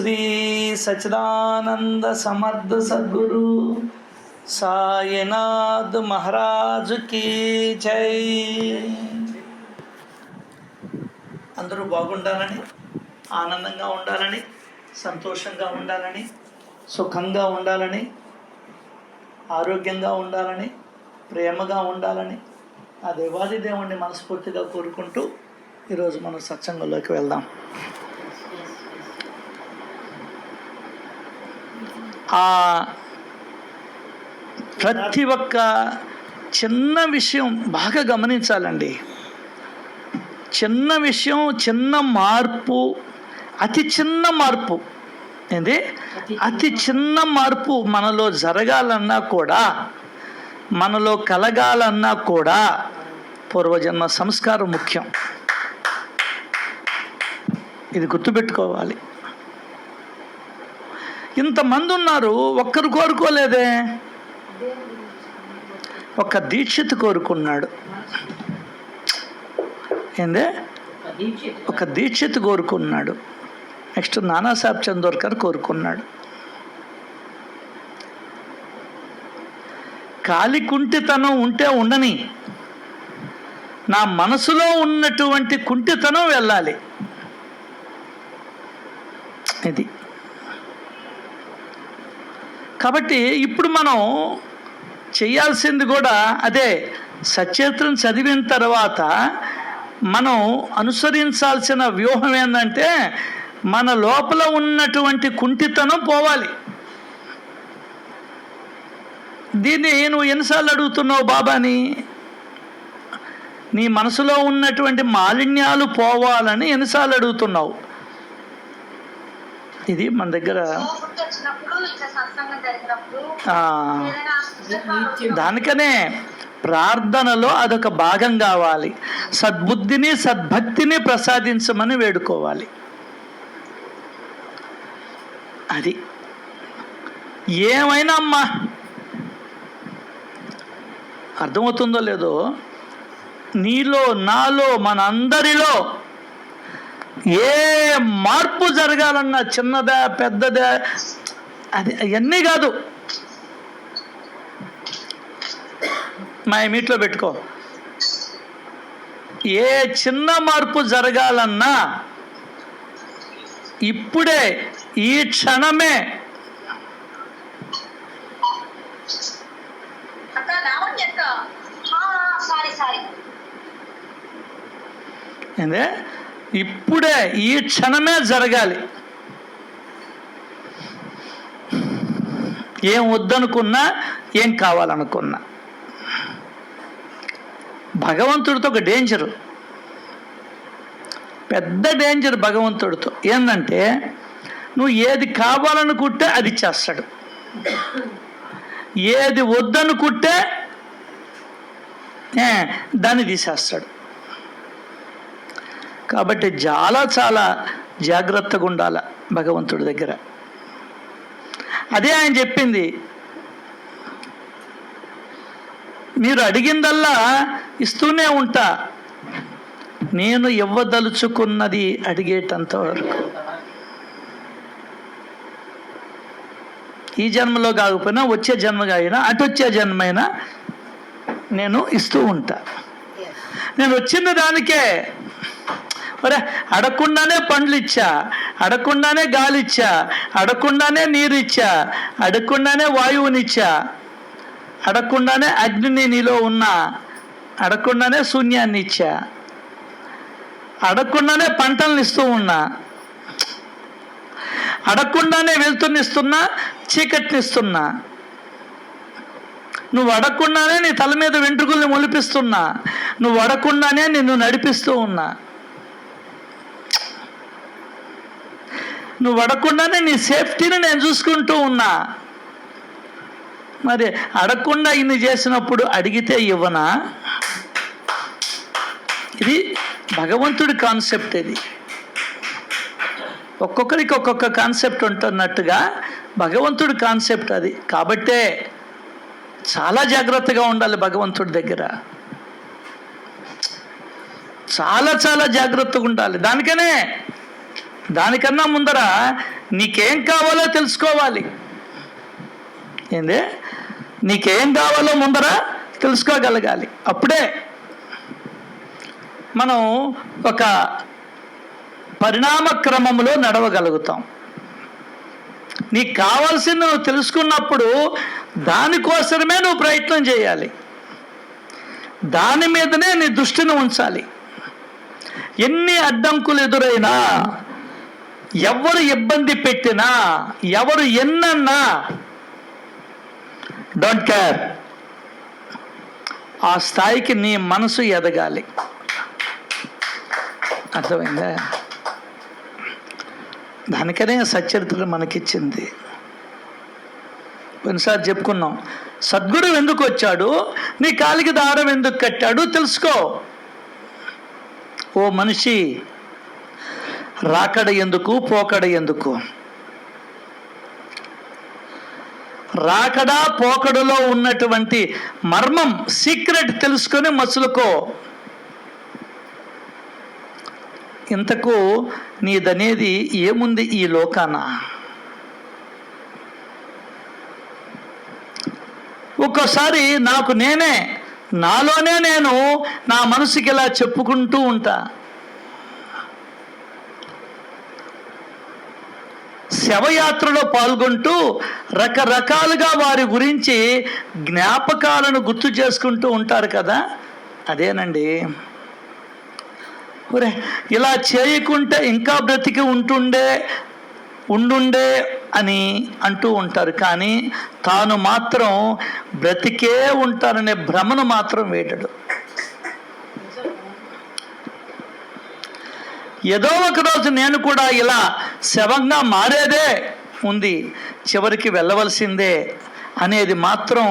శ్రీ సచిదానంద సమర్థ సద్గురు సాయినాథ్ మహారాజు కీ జై. అందరూ బాగుండాలని, ఆనందంగా ఉండాలని, సంతోషంగా ఉండాలని, సుఖంగా ఉండాలని, ఆరోగ్యంగా ఉండాలని, ప్రేమగా ఉండాలని ఆ దేవాది దేవుణ్ణి మనస్ఫూర్తిగా కోరుకుంటూ ఈరోజు మనం సత్సంగంలోకి వెళ్దాం. ప్రతి ఒక్క చిన్న విషయం బాగా గమనించాలండి. చిన్న విషయం, చిన్న మార్పు, అతి చిన్న మార్పు ఏంది, అతి చిన్న మార్పు మనలో జరగాలన్నా కూడా, మనలో కలగాలన్నా కూడా పూర్వజన్మ సంస్కారం ముఖ్యం. ఇది గుర్తుపెట్టుకోవాలి. ఇంతమంది ఉన్నారు, ఒక్కరు కోరుకోలేదే. ఒక దీక్షిత్ కోరుకున్నాడు. ఏందే, ఒక దీక్షిత్ కోరుకున్నాడు. నెక్స్ట్ నానాసాహెబ్ చందోర్కర్ కోరుకున్నాడు. కాలి కుంటితనం ఉంటే ఉండని, నా మనసులో ఉన్నటువంటి కుంటితనం వెళ్ళాలి. ఇది కాబట్టి ఇప్పుడు మనం చేయాల్సింది కూడా అదే. సచరిత్రను చదివిన తర్వాత మనం అనుసరించాల్సిన వ్యూహం ఏంటంటే, మన లోపల ఉన్నటువంటి కుంటితనం పోవాలి. దీన్ని నువ్వు ఎన్నిసార్లు అడుగుతున్నావు బాబాని? నీ మనసులో ఉన్నటువంటి మాలిన్యాలు పోవాలని ఎన్నిసార్లు అడుగుతున్నావు? ఇది మన దగ్గర దానికనే ప్రార్థనలో అదొక భాగం కావాలి. సద్బుద్ధిని, సద్భక్తిని ప్రసాదించమని వేడుకోవాలి. అది ఏమైనా అమ్మా, అర్థమవుతుందో లేదో, నీలో, నాలో, మనందరిలో ఏ మార్పు జరగాలన్నా, చిన్నదా పెద్దదా, అది అవన్నీ కాదు. మా మీట్లో పెట్టుకో. ఏ చిన్న మార్పు జరగాలన్నా ఇప్పుడే, ఈ క్షణమే ఏందే, ఇప్పుడే ఈ క్షణమే జరగాలి. ఏం వద్దనుకున్నా, ఏం కావాలనుకున్నా. భగవంతుడితో ఒక డేంజరు, పెద్ద డేంజర్ భగవంతుడితో ఏంటంటే, నువ్వు ఏది కావాలనుకుంటే అది ఇచ్చేస్తాడు, ఏది వద్దనుకుంటే దాన్ని తీసేస్తాడు. కాబట్టి చాలా చాలా జాగ్రత్తగా ఉండాలి భగవంతుడి దగ్గర. అదే ఆయన చెప్పింది, మీరు అడిగిందల్లా ఇస్తూనే ఉంటా, నేను ఇవ్వదలుచుకున్నది అడిగేటంత వరకు. ఈ జన్మలో కాకపోయినా వచ్చే జన్మగా అయినా, అటొచ్చే జన్మైనా నేను ఇస్తూ ఉంటా. నేను వచ్చిన దానికే, మరి అడగకుండానే పండ్లు ఇచ్చా, అడగకుండానే గాలి ఇచ్చా, అడగకుండానే నీరు ఇచ్చా, అడగకుండానే వాయువునిచ్చా, అడగకుండానే అగ్నిని నీలో ఉన్నా, అడగకుండానే శూన్యాన్ని ఇచ్చా, అడగకుండానే పంటలను ఇస్తూ ఉన్నా, అడగకుండానే వెలుతురునిస్తున్నా, చీకటినిస్తున్నా, నువ్వు అడగకుండానే నీ తల మీద వెంట్రుకల్ని మొలిపిస్తున్నా, నువ్వు అడగకుండానే నిన్ను నడిపిస్తూ ఉన్నా, నువ్వు అడగకుండానే నీ సేఫ్టీని నేను చూసుకుంటూ ఉన్నా. మరి అడగకుండా ఇన్ని చేసినప్పుడు అడిగితే ఇవ్వనా? ఇది భగవంతుడి కాన్సెప్ట్. ఇది ఒక్కొక్కరికి ఒక్కొక్క కాన్సెప్ట్ ఉంటున్నట్టుగా భగవంతుడి కాన్సెప్ట్ అది. కాబట్టే చాలా జాగ్రత్తగా ఉండాలి భగవంతుడి దగ్గర. చాలా చాలా జాగ్రత్తగా ఉండాలి. దానికనే దానికన్నా ముందర నీకేం కావాలో తెలుసుకోవాలి. ఏంది? నీకేం కావాలో ముందర తెలుసుకోగలగాలి. అప్పుడే మనం ఒక పరిణామ క్రమంలో నడవగలుగుతాం. నీకు కావాల్సింది నువ్వు తెలుసుకున్నప్పుడు దానికోసమే నువ్వు ప్రయత్నం చేయాలి. దాని మీదనే నీ దృష్టిని ఉంచాలి. ఎన్ని అడ్డంకులు ఎదురైనా, ఎవరు ఇబ్బంది పెట్టినా, ఎవరు ఎన్నన్నా డోంట్ కేర్. ఆ స్థాయికి నీ మనసు ఎదగాలి. అర్థమైందా? దానికనే సచ్చరిత్ర మనకిచ్చింది. కొన్నిసార్లు చెప్పుకున్నాం, సద్గురు ఎందుకు వచ్చాడు, నీ కాలికి దారం ఎందుకు కట్టాడు తెలుసుకో. ఓ మనిషి, రాకడ ఎందుకు, పోకడ ఎందుకు? రాకడా పోకడలో ఉన్నటువంటి మర్మం, సీక్రెట్ తెలుసుకొని మసులుకో. ఇంతకు నీదనేది ఏముంది ఈ లోకాన? ఒక్కోసారి నాకు నేనే, నాలోనే నేను నా మనసుకి ఇలా చెప్పుకుంటూ ఉంటా. శవయాత్రలో పాల్గొంటూ రకరకాలుగా వారి గురించి జ్ఞాపకాలను గుర్తు చేసుకుంటూ ఉంటారు కదా, అదేనండి. ఒరే, ఇలా చేయకుంటే ఇంకా బ్రతికి ఉండుండే అని అంటూ ఉంటారు. కానీ తాను మాత్రం బ్రతికే ఉంటాననే భ్రమను మాత్రం వేయడు. ఏదో ఒక రోజు నేను కూడా ఇలా శవంగా మారేదే ఉంది, చివరికి వెళ్ళవలసిందే అనేది మాత్రం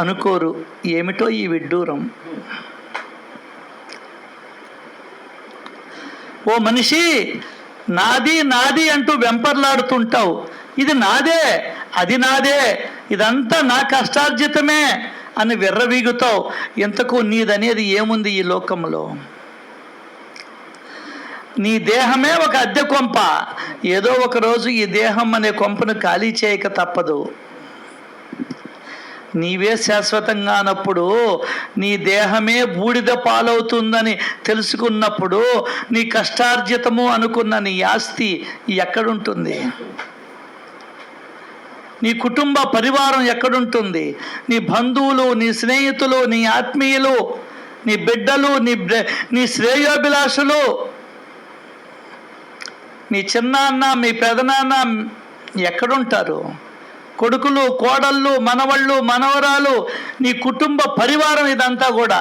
అనుకోరు. ఏమిటో ఈ విడ్డూరం. ఓ మనిషి, నాది నాది అంటూ వెంపర్లాడుతుంటావు. ఇది నాదే, అది నాదే, ఇదంతా నా కష్టార్జితమే అని విర్రవీగుతావు. ఇంతకు నీదనేది ఏముంది ఈ లోకంలో? నీ దేహమే ఒక అద్దె కొంప. ఏదో ఒక రోజు ఈ దేహం అనే కొంపను ఖాళీ చేయక తప్పదు. నీవే శాశ్వతంగా అన్నప్పుడు, నీ దేహమే బూడిద పాలవుతుందని తెలుసుకున్నప్పుడు, నీ కష్టార్జితము అనుకున్న నీ ఆస్తి ఎక్కడుంటుంది? నీ కుటుంబ పరివారం ఎక్కడుంటుంది? నీ బంధువులు, నీ స్నేహితులు, నీ ఆత్మీయులు, నీ బిడ్డలు, నీ శ్రేయోభిలాషులు, మీ చిన్నాన్న, మీ పెదనాన్న ఎక్కడుంటారు? కొడుకులు, కోడళ్ళు, మనవళ్ళు, మనవరాలు, నీ కుటుంబ పరివారం, ఇదంతా కూడా.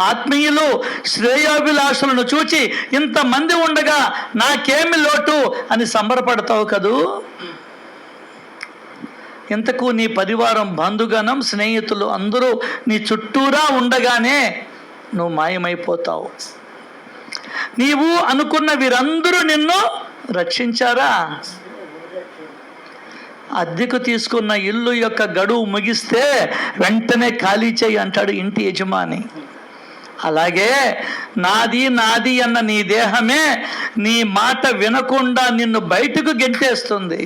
ఆత్మీయులు, శ్రేయోభిలాషులను చూచి ఇంతమంది ఉండగా నాకేమి లోటు అని సంబరపడతావు కదూ. ఇంతకు నీ పరివారం, బంధుగణం, స్నేహితులు అందరూ నీ చుట్టూరా ఉండగానే నువ్వు మాయమైపోతావు. నీవు అనుకున్న వీరందరూ నిన్ను రక్షించారా? అద్దెకు తీసుకున్న ఇల్లు యొక్క గడువు ముగిస్తే వెంటనే ఖాళీ చేయి అంటాడు ఇంటి యజమాని. అలాగే నాది నాది అన్న నీ దేహమే నీ మాట వినకుండా నిన్ను బయటకు గెంటేస్తుంది.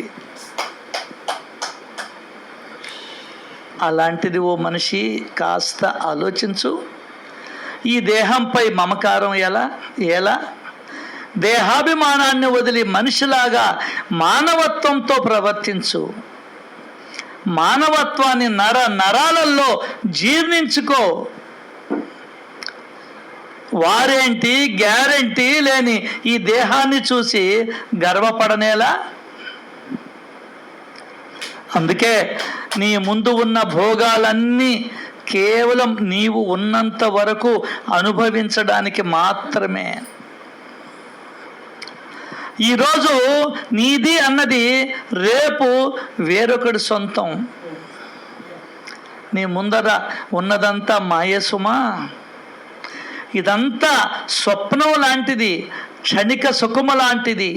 అలాంటిది ఓ మనిషి, కాస్త ఆలోచించు. ఈ దేహంపై మమకారం ఎలా? దేహాభిమానాన్ని వదిలి మనిషిలాగా మానవత్వంతో ప్రవర్తించు. మానవత్వాన్ని నరాలలో జీర్ణించుకో. వారేంటి గ్యారెంటీ లేని ఈ దేహాన్ని చూసి గర్వపడనేలా? అందుకే నీ ముందు ఉన్న భోగాలన్నీ కేవలం నీవు ఉన్నంత వరకు అనుభవించడానికి మాత్రమే. ఈరోజు నీది అన్నది రేపు వేరొకటి సొంతం. నీ ముందర ఉన్నదంతా మాయసుమా. ఇదంతా స్వప్నం లాంటిది, క్షణిక సుఖము లాంటిది.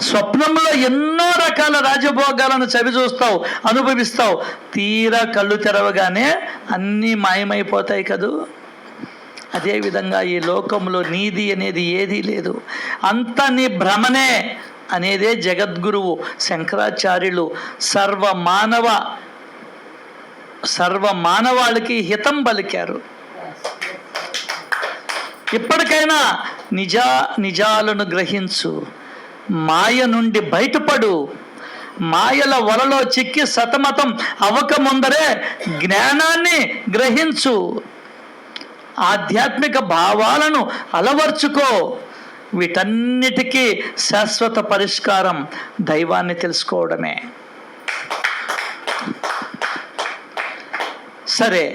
స్వప్నంలో ఎన్నో రకాల రాజభోగాలను చవి చూస్తావు, అనుభవిస్తావు. తీరా కళ్ళు తెరవగానే అన్నీ మాయమైపోతాయి కదూ. అదేవిధంగా ఈ లోకంలో నీది అనేది ఏదీ లేదు, అంత నీ భ్రమనే అనేదే జగద్గురువు శంకరాచార్యులు సర్వ మానవాళికి హితం పలికారు. ఇప్పటికైనా నిజాలను గ్రహించు, మాయ నుండి బయటపడు, మాయల వలలో చిక్కి సతమతం అవ్వక ముందరే జ్ఞానాన్ని గ్రహించు, ఆధ్యాత్మిక భావాలను అలవర్చుకో. వీటన్నిటికీ శాశ్వత పరిష్కారం దైవాన్ని తెలుసుకోవడమే. సరే,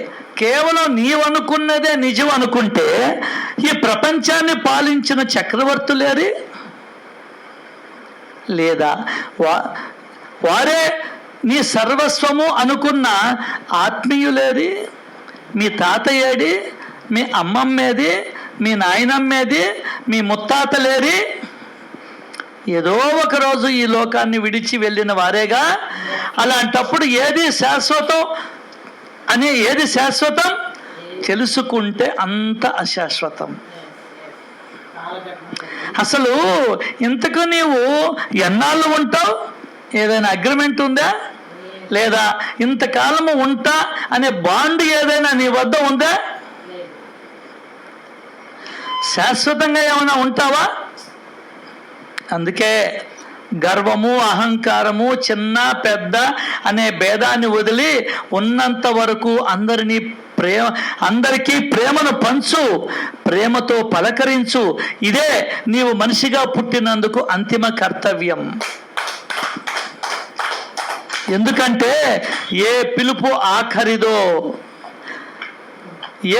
కేవలం నీవనుకున్నదే నిజం అనుకుంటే ఈ ప్రపంచాన్ని పాలించిన చక్రవర్తులేరి, లేదా వారే నీ సర్వస్వము అనుకున్న ఆత్మీయులేది, మీ తాతయ్యేది, మీ అమ్మమ్మేది, మీ నాయనమ్మేది, మీ ముత్తాతలేరి? ఏదో ఒకరోజు ఈ లోకాన్ని విడిచి వెళ్ళిన వారేగా. అలాంటప్పుడు ఏది శాశ్వతం తెలుసుకుంటే అంత అశాశ్వతం. అసలు ఇంతకు నీవు ఎన్నాళ్ళు ఉంటావు? ఏదైనా అగ్రిమెంట్ ఉందా? లేదా ఇంతకాలము ఉంటా అనే బాండ్ ఏదైనా నీ వద్ద ఉందా? శాశ్వతంగా ఏమైనా ఉంటావా? అందుకే గర్వము, అహంకారము, చిన్న పెద్ద అనే భేదాన్ని వదిలి ఉన్నంత వరకు అందరికీ ప్రేమను పంచు, ప్రేమతో పలకరించు. ఇదే నీవు మనిషిగా పుట్టినందుకు అంతిమ కర్తవ్యం. ఎందుకంటే ఏ పిలుపు ఆఖరిదో,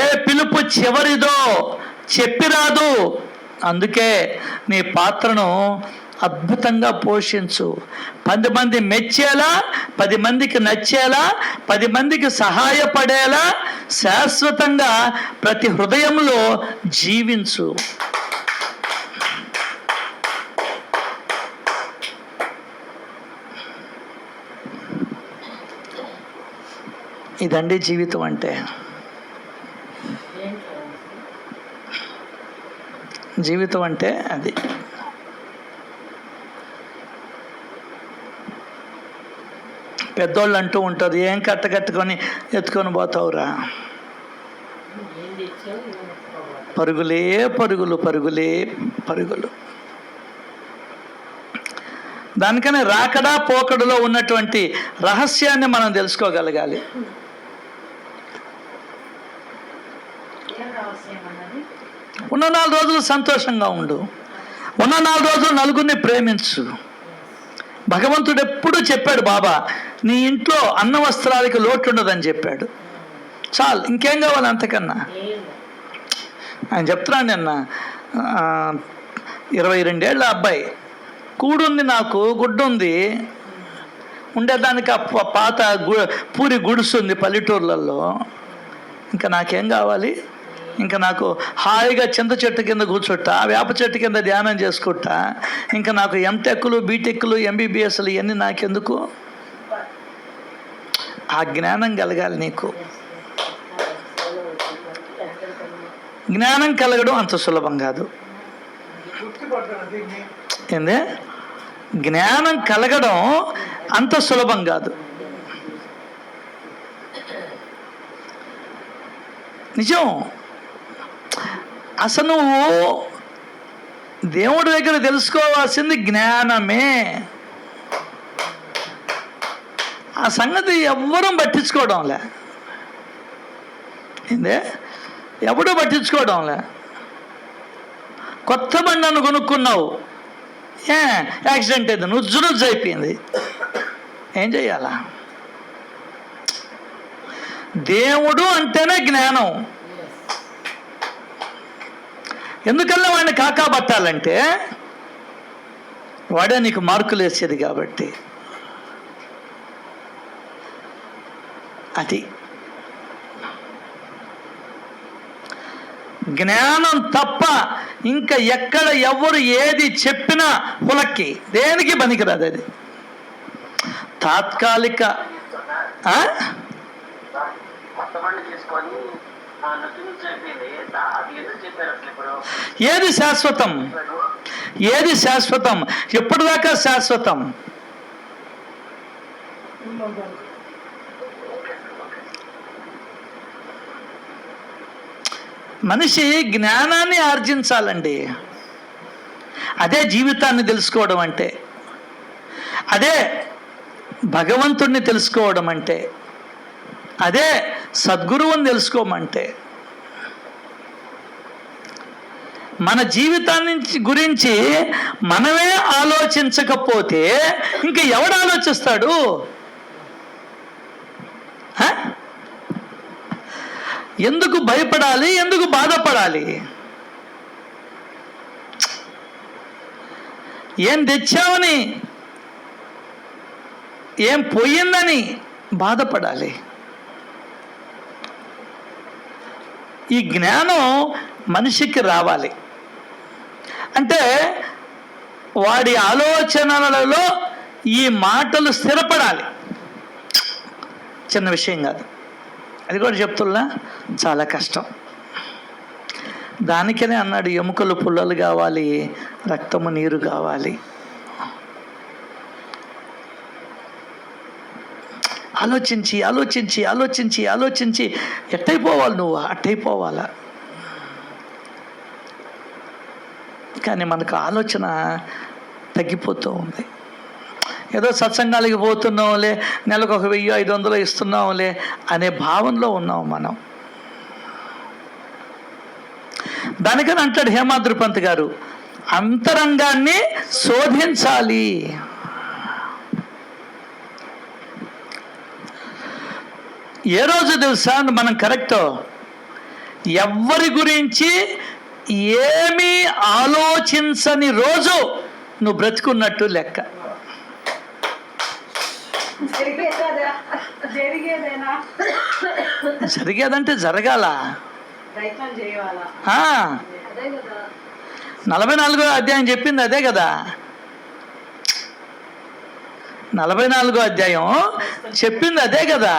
ఏ పిలుపు చివరిదో చెప్పిరాదు. అందుకే నీ పాత్రను అద్భుతంగా పోషించు. 10 మంది మెచ్చేలా, 10 మందికి నచ్చేలా, 10 మందికి సహాయపడేలా శాశ్వతంగా ప్రతి హృదయంలో జీవించు. ఇదండి జీవితం అంటే. జీవితం అంటే అది. పెద్దోళ్ళు అంటూ ఉంటారు, ఏం కట్టుకొని ఎత్తుకొని పోతావురా, పరుగులే పరుగులు, పరుగులే పరుగులు. దానికనే రాకడా పోకడులో ఉన్నటువంటి రహస్యాన్ని మనం తెలుసుకోగలగాలి. ఉన్న 4 రోజులు సంతోషంగా ఉండు, ఉన్న 4 రోజులు నలుగురిని ప్రేమించు. భగవంతుడు ఎప్పుడు చెప్పాడు, బాబా నీ ఇంట్లో అన్న వస్త్రాలకి లోటు ఉండదని చెప్పాడు. చాలు, ఇంకేం కావాలి అంతకన్నా? ఆయన చెప్తున్నాను, నిన్న 22 ఏళ్ళ అబ్బాయి, కూడుంది నాకు, గుడ్డుంది, ఉండేదానికి ఆ పాత పూరి గుడుస్తుంది పల్లెటూర్లలో, ఇంకా నాకేం కావాలి? ఇంకా నాకు హాయిగా చింత చెట్టు కింద కూర్చుంటా, వేప చెట్టు కింద ధ్యానం చేసుకుంటా, ఇంకా నాకు ఎంటెక్లు, బీటెక్లు, ఎంబీబీఎస్లు ఇవన్నీ నాకెందుకు? ఆ జ్ఞానం కలగాలి నీకు. జ్ఞానం కలగడం అంత సులభం కాదు. ఏంది? జ్ఞానం కలగడం అంత సులభం కాదు. నిజం. అసలు నువ్వు దేవుడి దగ్గర తెలుసుకోవాల్సింది జ్ఞానమే. ఆ సంగతి ఎవ్వరూ పట్టించుకోవడంలే. ఏందే? ఎవడూ పట్టించుకోవడంలే. కొత్త బండి కొనుక్కున్నావు, యాక్సిడెంట్ అయింది, నుజ్జు అయిపోయింది, ఏం చెయ్యాలా? దేవుడు అంటేనే జ్ఞానం. ఎందుకల్లా వాడిని కాకాబట్టాలంటే వాడే నీకు మార్కులు వేసేది కాబట్టి. అది జ్ఞానం తప్ప ఇంకా ఎక్కడ ఎవరు ఏది చెప్పినా పులక్కి దేనికి పనికిరాదు. అది తాత్కాలిక ఏది శాశ్వతం? ఏది శాశ్వతం? ఎప్పటిదాకా శాశ్వతం? మనిషి జ్ఞానాన్ని ఆర్జించాలండి. అదే జీవితాన్ని తెలుసుకోవడం అంటే, అదే భగవంతుణ్ణి తెలుసుకోవడం అంటే, అదే సద్గురువుని తెలుసుకోమంటే. మన జీవితాన్ని గురించి మనమే ఆలోచించకపోతే ఇంకా ఎవడు ఆలోచిస్తాడు? ఎందుకు భయపడాలి? ఎందుకు బాధపడాలి? ఏం తెచ్చావని, ఏం పోయిందని బాధపడాలి? ఈ జ్ఞానం మనిషికి రావాలి అంటే వాడి ఆలోచనలలో ఈ మాటలు స్థిరపడాలి. చిన్న విషయం కాదు, అది కూడా చెప్తున్నా, చాలా కష్టం. దానికనే అన్నాడు, ఎముకలు పుల్లలు కావాలి, రక్తము నీరు కావాలి. ఆలోచించి ఆలోచించి ఆలోచించి ఆలోచించి ఎట్టయిపోవాలి నువ్వు? అట్టయిపోవాలా? కానీ మనకు ఆలోచన తగ్గిపోతూ ఉంది. ఏదో సత్సంగాలకి పోతున్నాంలే, నెలకు 1500 ఇస్తున్నాంలే అనే భావనలో ఉన్నాం మనం. దానికని అంటాడు హేమాద్రి పంత్ గారు, అంతరంగాన్ని శోధించాలి. ఏ రోజు తెలుసా మనం కరెక్టో? ఎవ్వరి గురించి ఏమీ ఆలోచించని రోజు నువ్వు బ్రతుకున్నట్టు లెక్క. జరిగేదంటే జరగాల. 44వ అధ్యాయం చెప్పింది అదే కదా. 44వ అధ్యాయం చెప్పింది అదే కదా.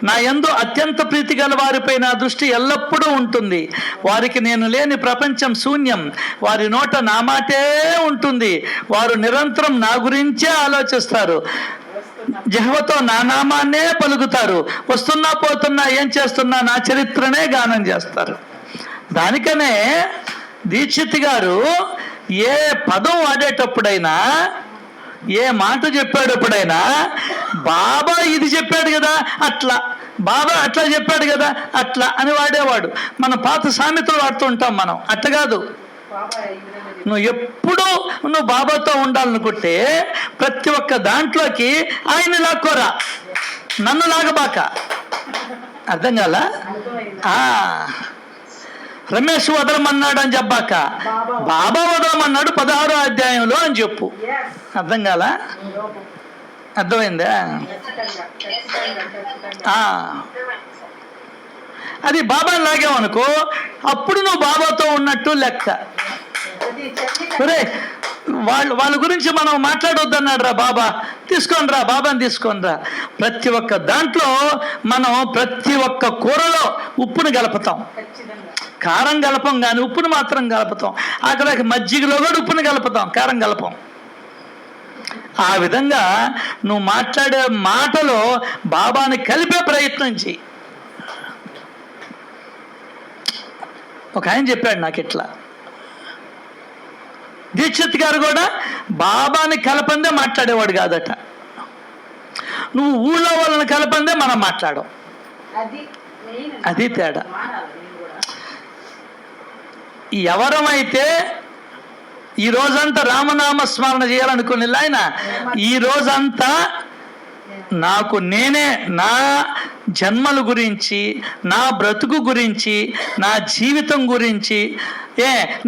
నా యందు అత్యంత ప్రీతి గల వారిపై నా దృష్టి ఎల్లప్పుడూ ఉంటుంది. వారికి నేను లేని ప్రపంచం శూన్యం. వారి నోట నా మాటే ఉంటుంది. వారు నిరంతరం నా గురించే ఆలోచిస్తారు. జిహ్వతో నా నామాన్నే పలుకుతారు. వస్తున్నా పోతున్నా ఏం చేస్తున్నా నా చరిత్రనే గానం చేస్తారు. దానికనే దీక్షిత్ గారు ఏ పదం వాడేటప్పుడైనా, ఏ మాట చెప్పేటప్పుడైనా బాబా ఇది చెప్పాడు కదా అట్లా, బాబా అట్లా చెప్పాడు కదా అట్లా అని వాడేవాడు. మన పాత సామెతలు వాడుతూ ఉంటాం మనం. అట్ట కాదు, నువ్వు ఎప్పుడూ నువ్వు బాబాతో ఉండాలనుకుంటే ప్రతి ఒక్క దాంట్లోకి ఆయన లాక్కోరా, నన్ను లాగబాక. అర్థం కాల? రమేష్ వదలమన్నాడు అని చెప్పాక బాబా వదలమన్నాడు 16వ అధ్యాయంలో అని చెప్పు. అర్థం కాల? అర్థమైందా? అది బాబాని లాగామనుకో అప్పుడు నువ్వు బాబాతో ఉన్నట్టు లెక్క. ఒరే వాళ్ళ గురించి మనం మాట్లాడొద్దన్నాడు రా బాబా, తీసుకొని రా బాబాని తీసుకొని రా. ప్రతి ఒక్క దాంట్లో మనం ప్రతి ఒక్క కూరలో ఉప్పును కలుపుతాం, కారం కలపం కానీ ఉప్పును మాత్రం కలుపుతాం. అక్కడ మజ్జిగలో కూడా ఉప్పును కలుపుతాం, కారం కలపం. ఆ విధంగా నువ్వు మాట్లాడే మాటలో బాబాని కలిపే ప్రయత్నం చెయ్యి. ఒక ఆయన చెప్పాడు నాకు ఇట్లా, దీక్షిత్ గారు కూడా బాబాని కలపందే మాట్లాడేవాడు కాదట. నువ్వు ఊళ్ళో వాళ్ళని కలపందే మనం మాట్లాడం. అది తేడా. ఎవరమైతే ఈ రోజంతా రామనామ స్మరణ చేయాలనుకునే ఆయన ఈ రోజంతా నాకు నేనే నా జన్మల గురించి, నా బ్రతుకు గురించి, నా జీవితం గురించి,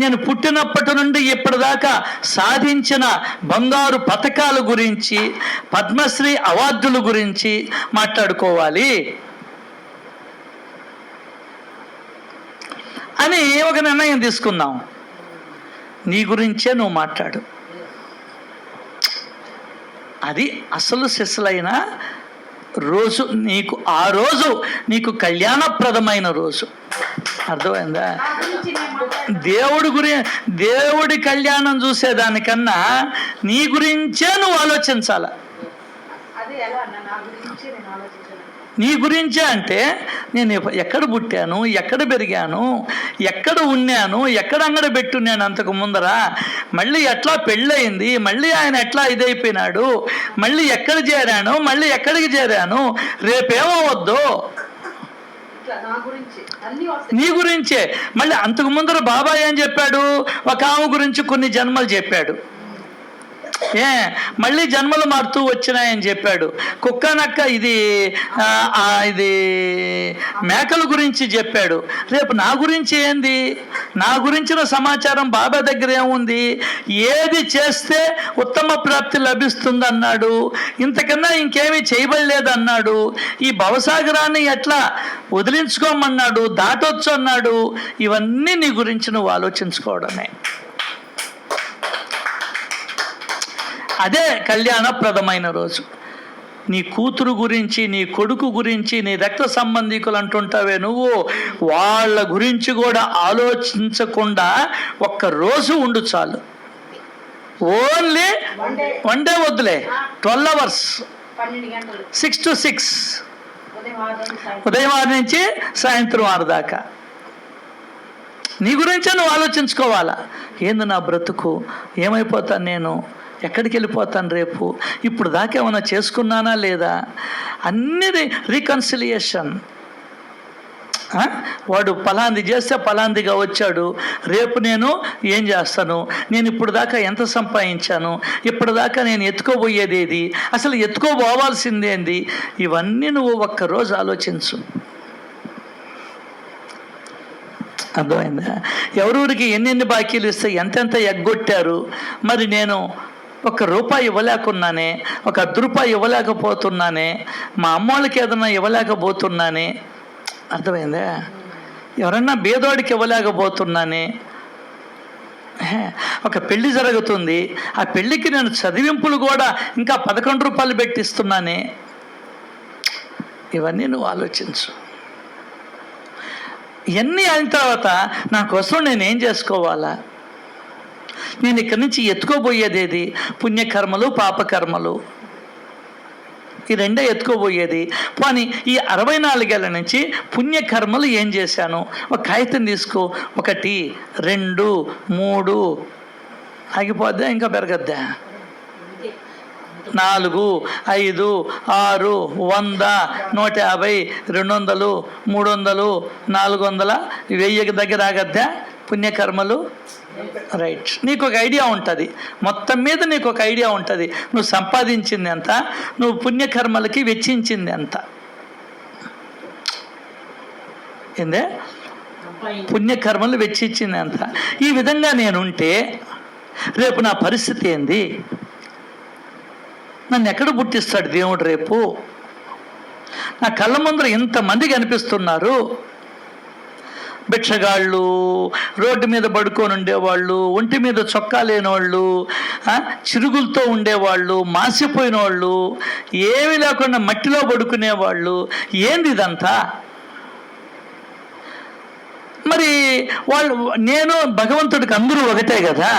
నేను పుట్టినప్పటి నుండి ఇప్పటిదాకా సాధించిన బంగారు పథకాల గురించి, పద్మశ్రీ అవార్డుల గురించి మాట్లాడుకోవాలి అని ఒక నిర్ణయం తీసుకుందాం. నీ గురించే నువ్వు మాట్లాడు. అది అసలు సిసలైన రోజు నీకు, ఆ రోజు నీకు కళ్యాణప్రదమైన రోజు. అర్థమైందా? దేవుడి కళ్యాణం చూసేదానికన్నా నీ గురించే నువ్వు ఆలోచించాల. నీ గురించే అంటే నేను ఎక్కడ పుట్టాను, ఎక్కడ పెరిగాను, ఎక్కడ ఉన్నాను, ఎక్కడ అంగడి పెట్టున్నాను అంతకు ముందర, మళ్ళీ ఎట్లా పెళ్ళయింది, మళ్ళీ ఆయన ఎట్లా ఇదైపోయినాడు, మళ్ళీ ఎక్కడ చేరాను, మళ్ళీ ఎక్కడికి చేరాను, రేపేమవద్దు, నీ గురించే. మళ్ళీ అంతకు ముందర బాబాయ్ ఏం చెప్పాడు, ఒక ఆమె గురించి కొన్ని జన్మలు చెప్పాడు, మళ్ళీ జన్మలు మారుతూ వచ్చినాయని చెప్పాడు. కుక్క నక్క ఇది మేకల గురించి చెప్పాడు. రేపు నా గురించి ఏంది, నా గురించిన సమాచారం బాబా దగ్గర ఏముంది, ఏది చేస్తే ఉత్తమ ప్రాప్తి లభిస్తుంది అన్నాడు, ఇంతకన్నా ఇంకేమీ చేయబడలేదు అన్నాడు, ఈ భవసాగరాన్ని ఎట్లా వదిలించుకోమన్నాడు, దాటొచ్చు అన్నాడు. ఇవన్నీ నీ గురించి నువ్వు ఆలోచించుకోవడమే. అదే కళ్యాణప్రదమైన రోజు. నీ కూతురు గురించి, నీ కొడుకు గురించి, నీ రక్త సంబంధికులు అంటుంటావే నువ్వు, వాళ్ళ గురించి కూడా ఆలోచించకుండా ఒక్క రోజు ఉండు చాలు. ఓన్లీ వన్ డే వద్దులే, 12 hours, 6 to 6, ఉదయం 6 నుంచి సాయంత్రం 6 దాకా నీ గురించే నువ్వు ఆలోచించుకోవాలా. ఏంది నా బ్రతుకు, ఏమైపోతాను నేను, ఎక్కడికి వెళ్ళిపోతాను రేపు, ఇప్పుడు దాకా ఏమైనా చేసుకున్నానా లేదా, అన్నీ రీకన్సిలియేషన్. వాడు పలాంది చేస్తే పలాందిగా వచ్చాడు, రేపు నేను ఏం చేస్తాను, నేను ఇప్పుడు దాకా ఎంత సంపాదించాను, ఇప్పటిదాకా నేను ఎత్తుకోబోయేది ఏది, అసలు ఎత్తుకోబోవాల్సిందేంది, ఇవన్నీ నువ్వు ఒక్కరోజు ఆలోచించు. అర్థమైందా? ఎవరూరికి ఎన్నెన్ని బాకీలు ఇస్తే ఎంతెంత ఎగ్గొట్టారు. మరి నేను ₹1 ఇవ్వలేకున్నానే, ₹10 ఇవ్వలేకపోతున్నానే, మా అమ్మోళ్ళకి ఏదన్నా ఇవ్వలేకపోతున్నానే. అర్థమైందా? ఎవరన్నా బేదోడికి ఇవ్వలేకపోతున్నానే. ఒక పెళ్లి జరుగుతుంది, ఆ పెళ్ళికి నేను చదివింపులు కూడా ఇంకా ₹11 పెట్టిస్తున్నానే. ఇవన్నీ నువ్వు ఆలోచించు. ఇవన్నీ అయిన తర్వాత నా కోసం నేనేం చేసుకోవాలా, నేను ఇక్కడి నుంచి ఎత్తుకోబోయేది ఏది, పుణ్యకర్మలు పాపకర్మలు, ఈ రెండే ఎత్తుకోబోయేది. పోనీ ఈ 64 ఏళ్ళ నుంచి పుణ్యకర్మలు ఏం చేశాను, ఒక కాగితం తీసుకో, 1 2 3 ఆగిపోద్దా, ఇంకా పెరగద్దా, 4 5 6 100 150 200 300 400 1000 దగ్గర ఆగద్దా పుణ్యకర్మలు. రైట్, నీకు ఒక ఐడియా ఉంటుంది, మొత్తం మీద నీకు ఒక ఐడియా ఉంటుంది, నువ్వు సంపాదించింది ఎంత, నువ్వు పుణ్యకర్మలకి వెచ్చించింది ఎంత. ఏందే పుణ్యకర్మలు వెచ్చించింది ఎంత. ఈ విధంగా నేనుంటే రేపు నా పరిస్థితి ఏంది, నన్ను ఎక్కడ పుట్టిస్తాడు దేవుడు రేపు, నా కళ్ళ ముందర ఇంతమంది కనిపిస్తున్నారు, భిక్షగాళ్ళు, రోడ్డు మీద పడుకొని ఉండేవాళ్ళు, ఒంటి మీద చొక్కా లేనివాళ్ళు, చిరుగులతో ఉండేవాళ్ళు, మాసిపోయిన వాళ్ళు, ఏమీ లేకుండా మట్టిలో పడుకునేవాళ్ళు, ఏంది ఇదంతా. మరి వాళ్ళు, నేను భగవంతుడికి అందరూ ఒకటే కదా,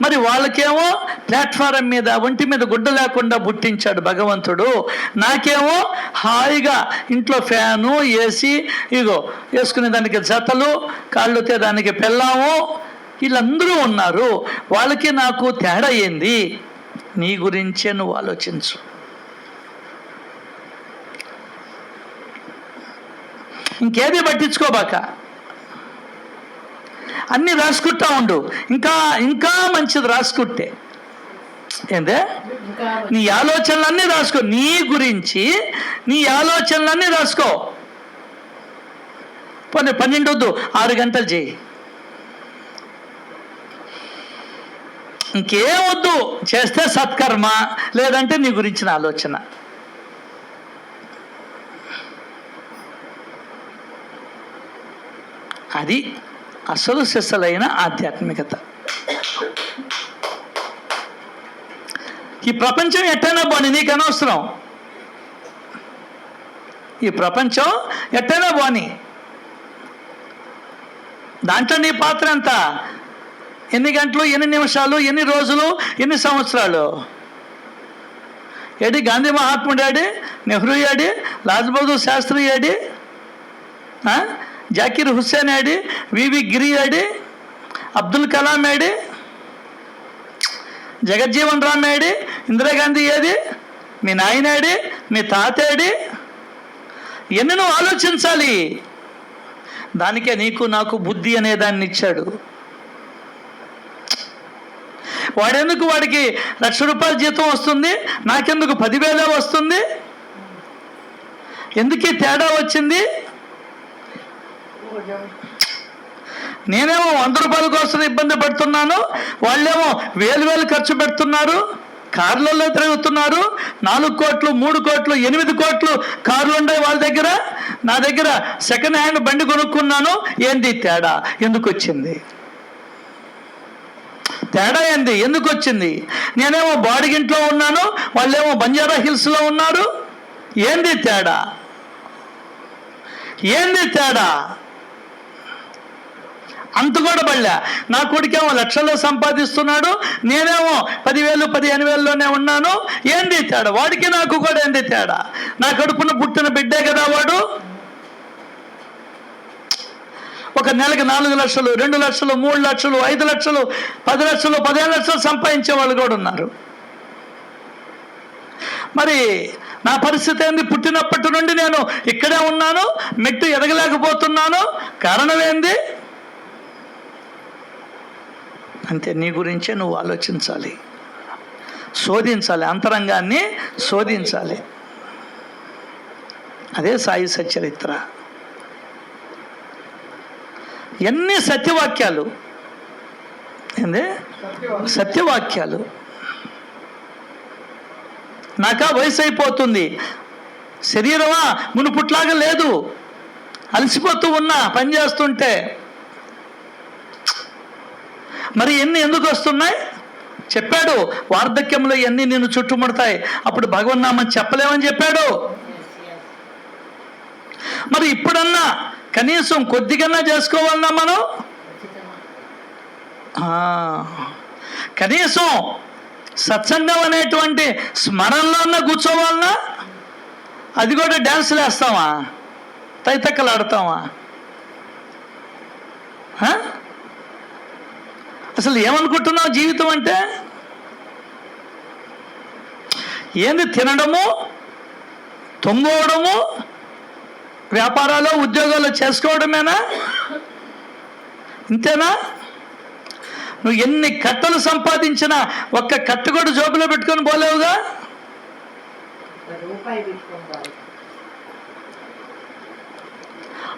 మరి వాళ్ళకేమో ప్లాట్ఫారం మీద ఒంటి మీద గుడ్డ లేకుండా పుట్టించాడు భగవంతుడు, నాకేమో హాయిగా ఇంట్లో ఫ్యాను ఏసీ, ఇగో వేసుకునే దానికి జతలు, కాళ్ళుతే దానికి పెళ్ళాము, వీళ్ళందరూ ఉన్నారు, వాళ్ళకి నాకు తేడా ఏంది. నీ గురించే నువ్వు ఆలోచించు. ఇంకేది పట్టించుకోబాక, అన్నీ రాసుకుంటా ఉండు, ఇంకా ఇంకా మంచిది రాసుకుంటే. ఏందే, నీ ఆలోచనలన్నీ రాసుకో, నీ గురించి నీ ఆలోచనలన్నీ రాసుకో. 12 వద్దు, 6 గంటలు చేయి, ఇంకేమొద్దు, చేస్తే సత్కర్మ, లేదంటే నీ గురించిన ఆలోచన. అది అసలు సిసలైన ఆధ్యాత్మికత. ఈ ప్రపంచం ఎట్టైనా పోనీ నీకు అనవసరం, ఈ ప్రపంచం ఎట్టైనా పోని, దాంట్లో నీ పాత్ర ఎంత? ఎన్ని గంటలు, ఎన్ని నిమిషాలు, ఎన్ని రోజులు, ఎన్ని సంవత్సరాలు? ఏడి గాంధీ మహాత్ముడు ఏడి, నెహ్రూ ఏడి, లాల్ బహదూర్ శాస్త్రి ఏడి, జాకీర్ హుస్సేన్ ఏడి, వివి గిరి ఏడి, అబ్దుల్ కలాం ఏడి, జగజ్జీవన్ రామ్ ఏడి, ఇందిరాగాంధీ ఏది, మీ నాయన ఏడి, మీ తాత ఏడి? ఎన్ని నువ్వు ఆలోచించాలి. దానికే నీకు నాకు బుద్ధి అనే దాన్ని ఇచ్చాడు. వాడెందుకు, వాడికి ₹1,00,000 జీతం వస్తుంది, నాకెందుకు 10,000 వస్తుంది? ఎందుకు తేడా వచ్చింది? నేనేమో ₹100 కోసం ఇబ్బంది పడుతున్నాను, వాళ్ళేమో వేలు ఖర్చు పెడుతున్నారు, కార్లలో తిరుగుతున్నారు. 4 కోట్లు, 3 కోట్లు, 8 కోట్లు కార్లు ఉన్నాయి వాళ్ళ దగ్గర. నా దగ్గర సెకండ్ హ్యాండ్ బండి కొనుక్కున్నాను. ఏంది తేడా? ఎందుకు వచ్చింది తేడా? ఏంది ఎందుకు వచ్చింది? నేనేమో బాడిగింట్లో ఉన్నాను, వాళ్ళేమో బంజారా హిల్స్లో ఉన్నారు. ఏంది తేడా? ఏంది తేడా? అంత కూడా పడలే. నా కొడుకేమో లక్షల్లో సంపాదిస్తున్నాడు, నేనేమో 10,000, 15,000లోనే ఉన్నాను. ఏంది తేడా? వాడికి నాకు కూడా ఏంది తేడా? నా కడుపున పుట్టిన బిడ్డే కదా వాడు. ఒక నెలకి 4 లక్షలు, 2 లక్షలు, 3 లక్షలు, 5 లక్షలు, 10 లక్షలు, 15 లక్షలు సంపాదించే వాళ్ళు కూడా ఉన్నారు. మరి నా పరిస్థితి ఏంది? పుట్టినప్పటి నుండి నేను ఇక్కడే ఉన్నాను, మెట్టు ఎదగలేకపోతున్నాను. కారణం ఏంది? అంతే. నీ గురించే నువ్వు ఆలోచించాలి, శోధించాలి, అంతరంగాన్ని శోధించాలి. అదే సాయి సచ్చరిత్ర. ఎన్ని సత్యవాక్యాలు, ఏంది సత్యవాక్యాలు. నాకా వయసు అయిపోతుంది, శరీరమా మునుపుట్లాగా లేదు, అలసిపోతూ ఉన్నా పని చేస్తుంటే. మరి ఎన్ని ఎందుకు వస్తున్నాయి? చెప్పాడు, వార్ధక్యంలో ఇవన్నీ నిన్ను చుట్టుముడతాయి, అప్పుడు భగవన్నామని చెప్పలేమని చెప్పాడు. మరి ఇప్పుడన్నా కనీసం కొద్దిగన్నా చేసుకోవాలన్నా మనం, కనీసం సత్సంగం అనేటువంటి స్మరణలో అన్నా కూర్చోవాలన్నా, అది కూడా డ్యాన్సులు వేస్తావా, తైతక్కలు ఆడతావా? అసలు ఏమనుకుంటున్నావు జీవితం అంటే? ఏంది? తినడము, తొంగోవడము, వ్యాపారాలు ఉద్యోగాలు చేసుకోవడమేనా? ఇంతేనా? నువ్వు ఎన్ని కట్టలు సంపాదించినా ఒక్క కట్టు కూడా జోబులో పెట్టుకొని పోలేవుగా.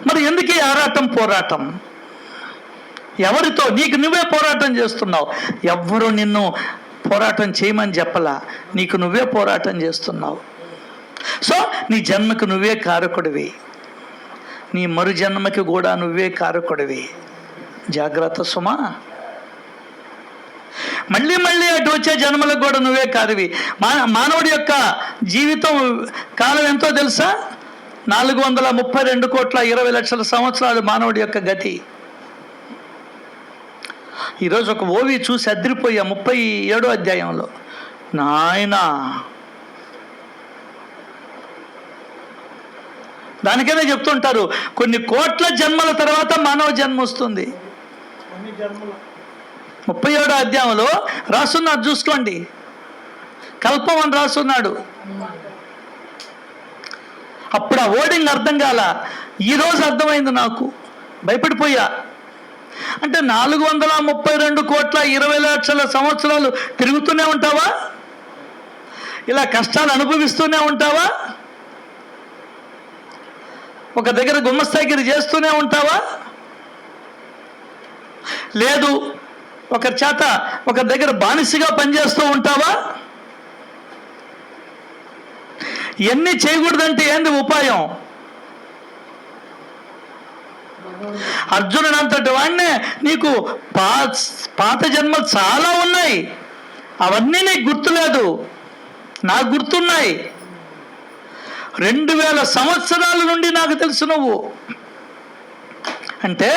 మరి ఎందుకు ఈ ఆరాటం, పోరాటం? ఎవరితో? నీకు నువ్వే పోరాటం చేస్తున్నావు. ఎవ్వరు నిన్ను పోరాటం చేయమని చెప్పలా, నీకు నువ్వే పోరాటం చేస్తున్నావు. సో నీ జన్మకు నువ్వే కారకుడివి, నీ మరు జన్మకి కూడా నువ్వే కారకుడివి. జాగ్రత్త సుమా. మళ్ళీ మళ్ళీ అటు వచ్చే జన్మలకు కూడా నువ్వే కారివి. మానవుడి యొక్క జీవితం కాలం ఎంతో తెలుసా? 432,20,00,000 సంవత్సరాలు మానవుడి యొక్క గతి. ఈరోజు ఒక ఓవి చూసి అదిరిపోయా 37వ అధ్యాయంలో. నాయనా, దానికైనా చెప్తుంటారు, కొన్ని కోట్ల జన్మల తర్వాత మానవ జన్మ వస్తుంది. 37వ అధ్యాయంలో రాసున్నాడు, చూసుకోండి. కల్పం అని రాసున్నాడు. అప్పుడు ఆ ఓడింగ్ అర్థం కాల, ఈరోజు అర్థమైంది నాకు. భయపడిపోయా. అంటే 432,20,00,000 సంవత్సరాలు తిరుగుతూనే ఉంటావా? ఇలా కష్టాలు అనుభవిస్తూనే ఉంటావా? ఒక దగ్గర గుమ్మస్తాగిరి చేస్తూనే ఉంటావా? లేదు ఒకరి చేత ఒక దగ్గర బానిసగా పనిచేస్తూ ఉంటావా? ఎన్ని చేయకూడదంటే ఏంది ఉపాయం? అర్జునుడు అంతటి వాడినే నీకు పాత జన్మలు చాలా ఉన్నాయి, అవన్నీ నీకు గుర్తులేదు, నాకు గుర్తున్నాయి. 2000 సంవత్సరాల నుండి నాకు తెలుసు నువ్వు అంటే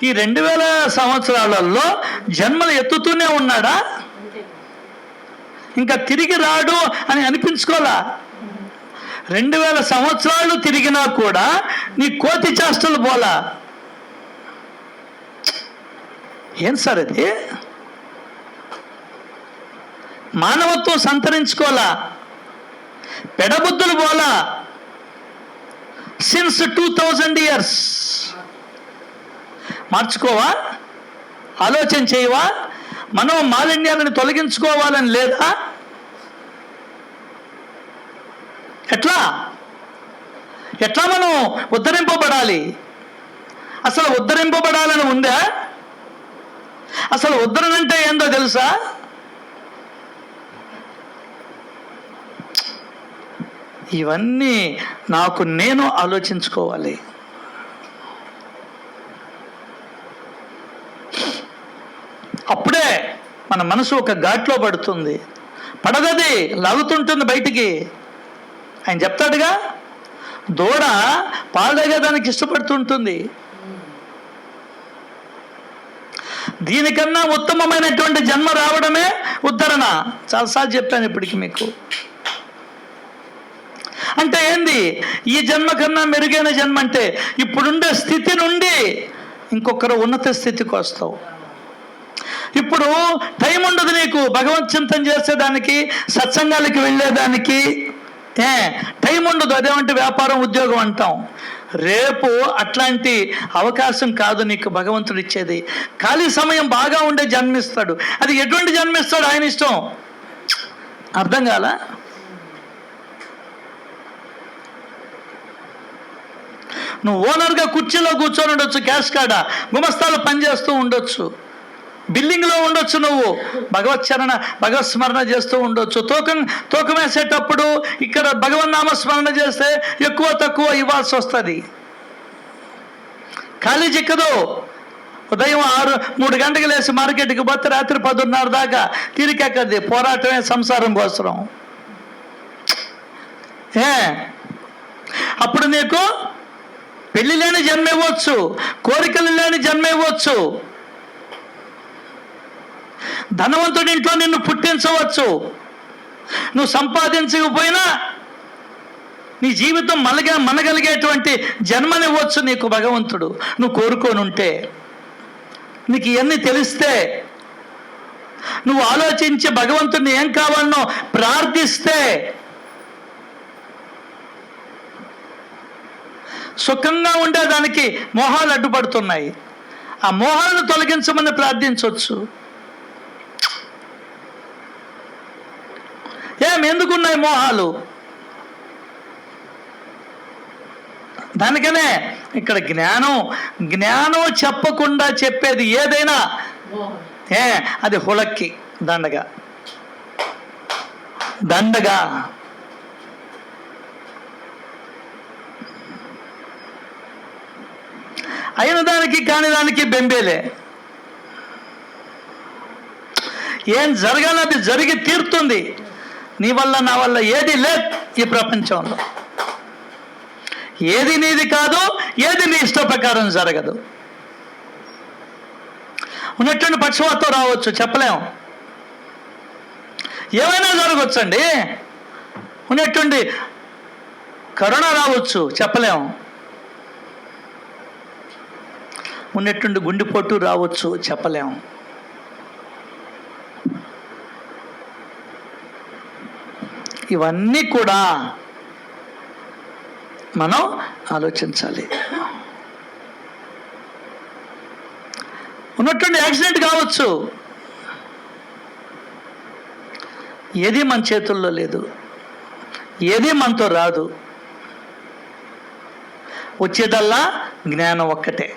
ఈ 2000 సంవత్సరాలలో జన్మలు ఎత్తుతూనే ఉన్నాడా? ఇంకా తిరిగి రాడు అని అనిపించుకోలా. 2000 సంవత్సరాలు తిరిగినా కూడా నీ కోతి చేష్టలు పోలా. ఏం సార్ అది? మానవత్వం సంతరించుకోలా, పెడబుద్ధులు పోలా. Since 2000 years మార్చుకోవా? ఆలోచన చేయవా? మనం మాలిన్యాలను తొలగించుకోవాలని లేదా? ఎట్లా ఎట్లా మనం ఉద్ధరింపబడాలి? అసలు ఉద్ధరింపబడాలని ఉందా? అసలు ఉద్ధరణ అంటే ఏందో తెలుసా? ఇవన్నీ నాకు నేను ఆలోచించుకోవాలి. అప్పుడే మన మనసు ఒక ఘాట్లో పడుతుంది. పడదది, లాగుతుంటుంది బయటికి. ఆయన చెప్తాడుగా, దూడ పాలగా దానికి ఇష్టపడుతుంటుంది. దీనికన్నా ఉత్తమమైనటువంటి జన్మ రావడమే ఉద్ధరణ. చాలాసార్లు చెప్పాను ఇప్పటికి మీకు. అంటే ఏంది? ఈ జన్మ కన్నా మెరుగైన జన్మ అంటే ఇప్పుడుండే స్థితి నుండి ఇంకొకరు ఉన్నత స్థితికి వస్తావు. ఇప్పుడు టైం ఉండదు నీకు భగవత్ చింతన చేసేదానికి, సత్సంగాలకి వెళ్ళేదానికి టైం ఉండదు. అదేమంటే వ్యాపారం, ఉద్యోగం అంటాం. రేపు అట్లాంటి అవకాశం కాదు నీకు భగవంతుడు ఇచ్చేది. ఖాళీ సమయం బాగా ఉండే జన్మిస్తాడు. అది ఎటువంటి జన్మిస్తాడు ఆయన ఇష్టం. అర్థం కాలా? నువ్వు ఓనర్గా కుర్చీలో కూర్చొని ఉండొచ్చు, క్యాష్ కాడ గుమస్తాలు పనిచేస్తూ ఉండొచ్చు, బిల్డింగ్లో ఉండొచ్చు, నువ్వు భగవత్ స్మరణ చేస్తూ ఉండొచ్చు. తూకం వేసేటప్పుడు ఇక్కడ భగవన్నామ స్మరణ చేస్తే ఎక్కువ తక్కువ ఇవ్వాల్సి వస్తుంది. ఖాళీ చిక్కదు. ఉదయం 3 గంటలకు లేచి మార్కెట్కి పోతే రాత్రి 10:30 దాకా తిరికెక్కది. పోరాటమే సంసారం కోసం. అప్పుడు నీకు పెళ్లి లేని జన్మ ఇవ్వచ్చు, కోరికలు లేని జన్మ ఇవ్వచ్చు, ధనవంతుడి ఇంట్లో నిన్ను పుట్టించవచ్చు. నువ్వు సంపాదించకపోయినా నీ జీవితం మనగలిగేటువంటి జన్మనివ్వచ్చు నీకు భగవంతుడు, నువ్వు కోరుకొని ఉంటే. నీకు ఇవన్నీ తెలిస్తే, నువ్వు ఆలోచించి భగవంతుడిని ఏం కావాలనో ప్రార్థిస్తే సుఖంగా ఉండేదానికి మోహాలు అడ్డుపడుతున్నాయి. ఆ మోహాలను తొలగించమని ప్రార్థించవచ్చు. ఎందుకున్నాయి మోహాలు? దానికనే ఇక్కడ జ్ఞానం చెప్పకుండా చెప్పేది ఏదైనా అది హుళక్కి, దండగా. అయిన దానికి కాని దానికి బెంబేలే. ఏం జరగాలది జరిగి తీరుతుంది. నీ వల్ల నా వల్ల ఏది లేదు ఈ ప్రపంచంలో. ఏది నీది కాదు, ఏది నీ ఇష్ట ప్రకారం జరగదు. ఉన్నటువంటి పక్షవాతం రావచ్చు, చెప్పలేము. ఏమైనా జరగవచ్చండి. ఉన్నటువంటి కరోనా రావచ్చు, చెప్పలేము. ఉన్నటువంటి గుండెపోటు రావచ్చు, చెప్పలేము. ఇవన్నీ కూడా మనం ఆలోచించాలి. ఉన్నటువంటి యాక్సిడెంట్ కావచ్చు, ఏది మన చేతుల్లో లేదు, ఏది మనతో రాదు. వచ్చేదల్లా జ్ఞానం ఒక్కటే.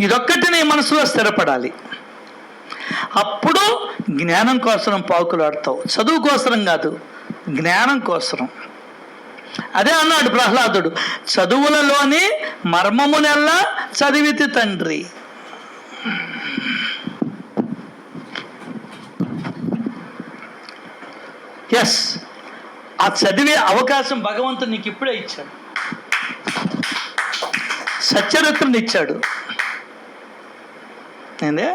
ఇదొక్కటి నీ మనసులో స్థిరపడాలి. అప్పుడు జ్ఞానం కోసం పాకులాడతావు. చదువు కోసం కాదు, జ్ఞానం కోసం. అదే అన్నాడు ప్రహ్లాదుడు, చదువులలోని మర్మమునెల్లా చదివితి తండ్రి. ఎస్, ఆ చదివే అవకాశం భగవంతుడు నీకు ఇప్పుడే ఇచ్చాడు. సచ్చరిత్రనిచ్చాడు, ఏందే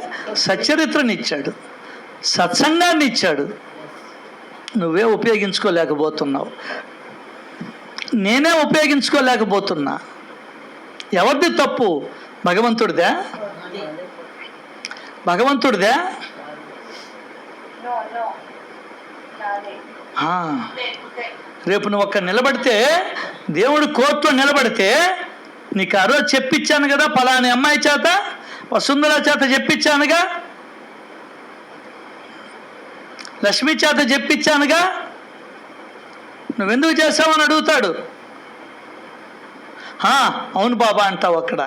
సచ్చరిత్రనిచ్చాడు, సత్సంగాన్ని ఇచ్చాడు. నువ్వే ఉపయోగించుకోలేకపోతున్నావు, నేనే ఉపయోగించుకోలేకపోతున్నా. ఎవరిది తప్పు? భగవంతుడిదే? భగవంతుడిదే? రేపు నువ్వు ఒక్క నిలబడితే, దేవుడు కోర్టులో నిలబడితే, నీకు ఆ రోజు చెప్పించాను కదా, పలాని అమ్మాయి చేత, వసుంధర చేత చెప్పించానుగా, లక్ష్మి చేత చెప్పించానుగా, నువ్వెందుకు చేసావని అడుగుతాడు. అవును బాబా అంటావు. అక్కడ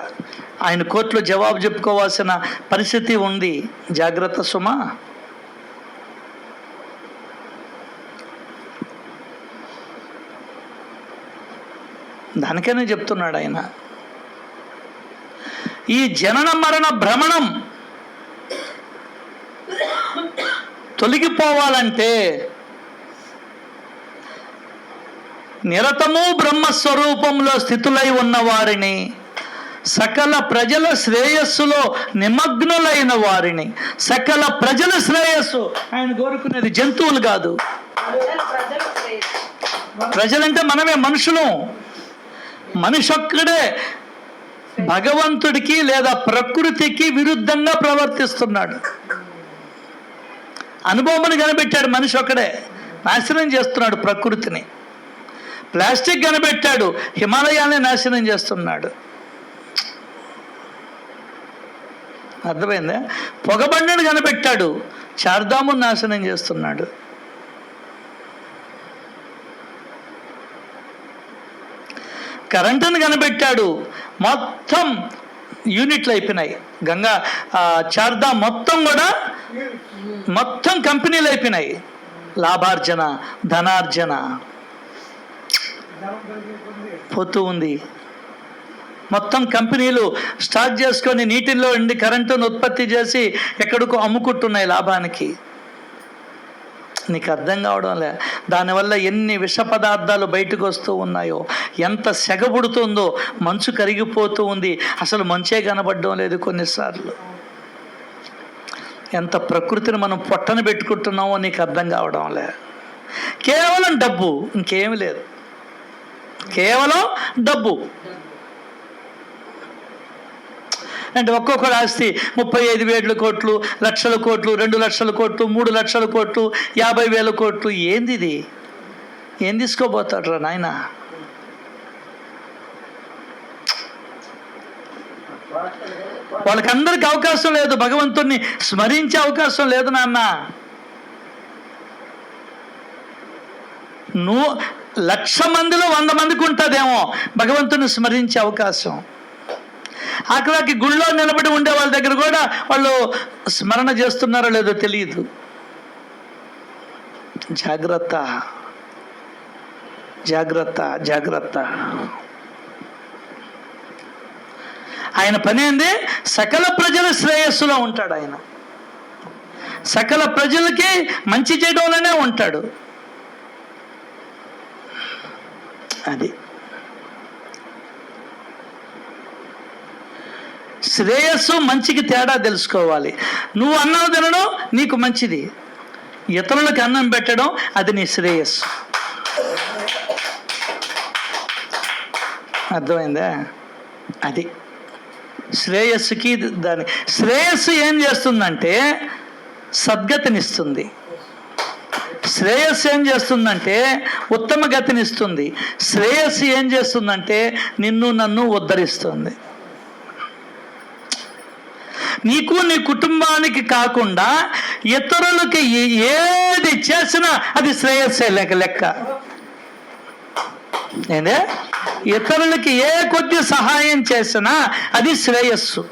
ఆయన కోర్టులో జవాబు చెప్పుకోవాల్సిన పరిస్థితి ఉంది. జాగ్రత్త సుమా. దానికనే చెప్తున్నాడు ఆయన, ఈ జనన మరణ భ్రమణం తొలగిపోవాలంటే నిరతము బ్రహ్మస్వరూపంలో స్థితులై ఉన్న వారిని, సకల ప్రజల శ్రేయస్సులో నిమగ్నులైన వారిని, సకల ప్రజల శ్రేయస్సు ఆయన కోరుకునేది జంతువులు కాదు. ప్రజలంటే మనమే, మనుషులు. మనిషి ఒక్కడే భగవంతుడికి లేదా ప్రకృతికి విరుద్ధంగా ప్రవర్తిస్తున్నాడు. అనుభవమును కనిపెట్టాడు మనిషి ఒక్కడే, నాశనం చేస్తున్నాడు ప్రకృతిని. ప్లాస్టిక్ కనిపెట్టాడు, హిమాలయాన్ని నాశనం చేస్తున్నాడు. అర్థమైందా? పొగబండను కనిపెట్టాడు, చార్ధామును నాశనం చేస్తున్నాడు. కరెంటును కనిపెట్టాడు, మొత్తం యూనిట్లు అయిపోయినాయి. గంగా చార్ధామ్ మొత్తం కూడా మొత్తం కంపెనీలు అయిపోయినాయి. లాభార్జన, ధనార్జన పోతూ ఉంది. మొత్తం కంపెనీలు స్టార్ట్ చేసుకొని నీటిల్లో ఉండి కరెంటును ఉత్పత్తి చేసి ఎక్కడికో అమ్ముకుంటున్నాయి లాభానికి. నీకు అర్థం కావడం లే. దానివల్ల ఎన్ని విష పదార్థాలు బయటకు వస్తూ ఉన్నాయో, ఎంత సెగబుడుతుందో, మంచు కరిగిపోతూ ఉంది, అసలు మంచే కనబడడం లేదు కొన్నిసార్లు. ఎంత ప్రకృతిని మనం పొట్టన పెట్టుకుంటున్నామో నీకు అర్థం కావడం లే. కేవలం డబ్బు, ఇంకేమి లేదు, కేవలం డబ్బు. అంటే ఒక్కొక్కటి ఆస్తి 35,000 కోట్లు, లక్షల కోట్లు, 2 లక్షల కోట్లు, 3 లక్షల కోట్లు, 50,000 కోట్లు. ఏంది ఇది? ఏం తీసుకోబోతాడు రా నాయన? వాళ్ళకందరికి అవకాశం లేదు, భగవంతుణ్ణి స్మరించే అవకాశం లేదు నాన్న. నువ్వు 1,00,000 మందిలో 100 మందికి ఉంటుందేమో భగవంతుని స్మరించే అవకాశం. ఆఖరికి గుళ్ళో నిలబడి ఉండే వాళ్ళ దగ్గర కూడా వాళ్ళు స్మరణ చేస్తున్నారో లేదో తెలియదు. జాగ్రత్త, జాగ్రత్త, జాగ్రత్త. ఆయన పని ఏంది? సకల ప్రజల శ్రేయస్సులో ఉంటాడు ఆయన. సకల ప్రజలకి మంచి చేయడంలోనే ఉంటాడు. అది శ్రేయస్సు, మంచికి తేడా తెలుసుకోవాలి. నువ్వు అన్నం తినడం నీకు మంచిది, ఇతరులకు అన్నం పెట్టడం అది నీ శ్రేయస్సు. అర్థమైందా? అది శ్రేయస్సుకి. దాని శ్రేయస్సు ఏం చేస్తుందంటే సద్గతినిస్తుంది. శ్రేయస్సు ఏం చేస్తుందంటే ఉత్తమ గతినిస్తుంది. శ్రేయస్సు ఏం చేస్తుందంటే నిన్ను నన్ను ఉద్ధరిస్తుంది. నీకు నీ కుటుంబానికి కాకుండా ఇతరులకి ఏది చేసినా అది శ్రేయస్సే లెక్క. ఏందే? ఇతరులకి ఏ కొద్ది సహాయం చేసినా అది శ్రేయస్సు.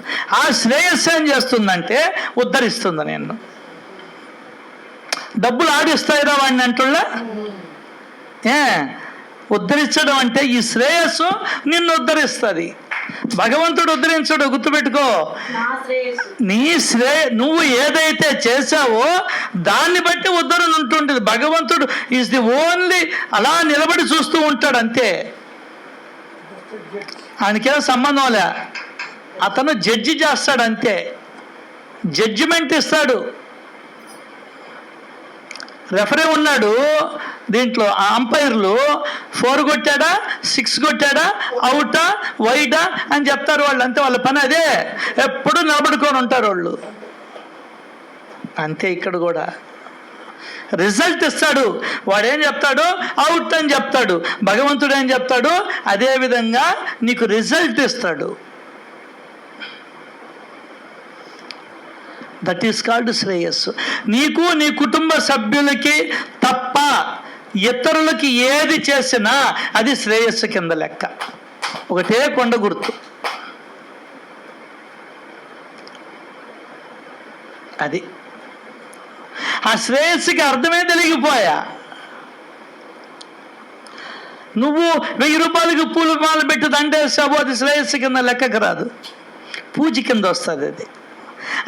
ఆ శ్రేయస్సు ఏం చేస్తుందంటే ఉద్ధరిస్తుంది. నేను డబ్బులు ఆడిస్తాయిరా వాడిని అంటున్నా. ఉద్ధరించడం అంటే ఈ శ్రేయస్సు నిన్ను ఉద్ధరిస్తుంది. భగవంతుడు ఉద్ధరించడు, గుర్తుపెట్టుకో. నీ నువ్వు ఏదైతే చేశావో దాన్ని బట్టి ఉద్ధరణ ఉంటుంటుంది. భగవంతుడు ఈజ్ ది ఓన్లీ, అలా నిలబడి చూస్తూ ఉంటాడు అంతే. ఆయనకేం సంబంధం లే, అతను జడ్జి చేస్తాడు అంతే, జడ్జిమెంట్ ఇస్తాడు. రెఫరీ ఉన్నాడు దీంట్లో, ఆ అంపైర్లు 4 కొట్టాడా 6 కొట్టాడా, అవుటా వైడా అని చెప్తారు వాళ్ళు, అంతే. వాళ్ళ పని అదే, ఎప్పుడు నిలబడుకొని ఉంటారు వాళ్ళు అంతే. ఇక్కడ కూడా రిజల్ట్ ఇస్తాడు. వాడేం చెప్తాడు, అవుట్ అని చెప్తాడు. భగవంతుడు ఏం చెప్తాడు, అదే విధంగా నీకు రిజల్ట్ ఇస్తాడు. దట్ ఈస్ కాల్డ్ శ్రేయస్సు. నీకు నీ కుటుంబ సభ్యులకి తప్ప ఇతరులకి ఏది చేసినా అది శ్రేయస్సు కింద లెక్క. ఒకటే కొండ గుర్తు అది. ఆ శ్రేయస్సుకి అర్థమే తెలియకపోయా. నువ్వు 1000 రూపాయలకి పూల మాల పెట్టి దండేసావు, అది శ్రేయస్సు కింద లెక్కకు రాదు, పూజ కింద వస్తుంది అది.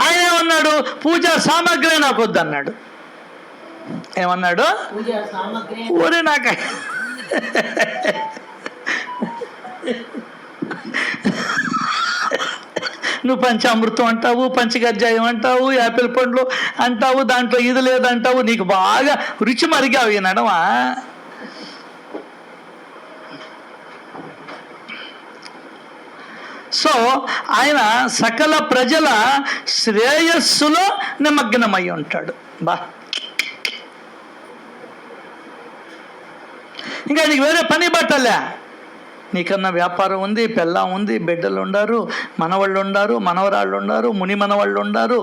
ఆయన ఏమన్నాడు, పూజా సామాగ్రి నాకు వద్దన్నాడు. ఏమన్నాడు, ఊరే నాకు నువ్వు పంచామృతం అంటావు, పంచగజ్జాయం అంటావు, యాపిల్ పండ్లు అంటావు, దాంట్లో ఇది లేదంటావు, నీకు బాగా రుచి మరిగావు ఈ నడవా. సో ఆయన సకల ప్రజల శ్రేయస్సులో నిమగ్నమై ఉంటాడు. బా, ఇంకా నీకు వేరే పని పట్టలే. నీకన్నా వ్యాపారం ఉంది, పెళ్ళాం ఉంది, బిడ్డలు ఉండారు, మనవాళ్ళు ఉండారు, మనవరాళ్ళు ఉండారు, ముని మనవాళ్ళు ఉండారు.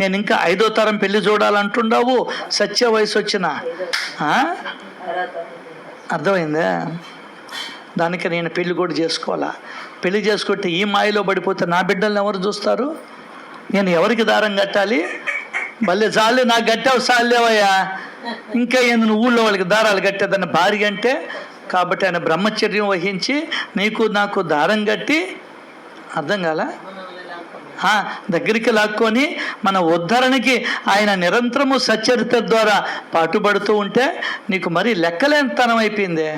నేను ఇంకా 5వ తరం పెళ్లి చూడాలంటుండవు, సత్య వయసు వచ్చిన. అర్థమైందా? దానికి నేను పెళ్లి కూడా చేసుకోవాలా? పెళ్లి చేసుకుంటే ఈ మాయలో పడిపోతే నా బిడ్డల్ని ఎవరు చూస్తారు? నేను ఎవరికి దారం కట్టాలి? భలే చాలే, నాకు కట్టావు చాలేవయ్యా, ఇంకా ఏంది నువ్వు ఊళ్ళో వాళ్ళకి దారాలు కట్టేదాన్ని భార్య అంటే. కాబట్టి ఆయన బ్రహ్మచర్యం వహించి నీకు నాకు దారం కట్టి, అర్థం కాలా, దగ్గరికి లాక్కొని మన ఉద్ధరణకి ఆయన నిరంతరము సచ్చరిత్ర ద్వారా పాటుపడుతూ ఉంటే నీకు మరీ లెక్కలేనితనం అయిపోయింది.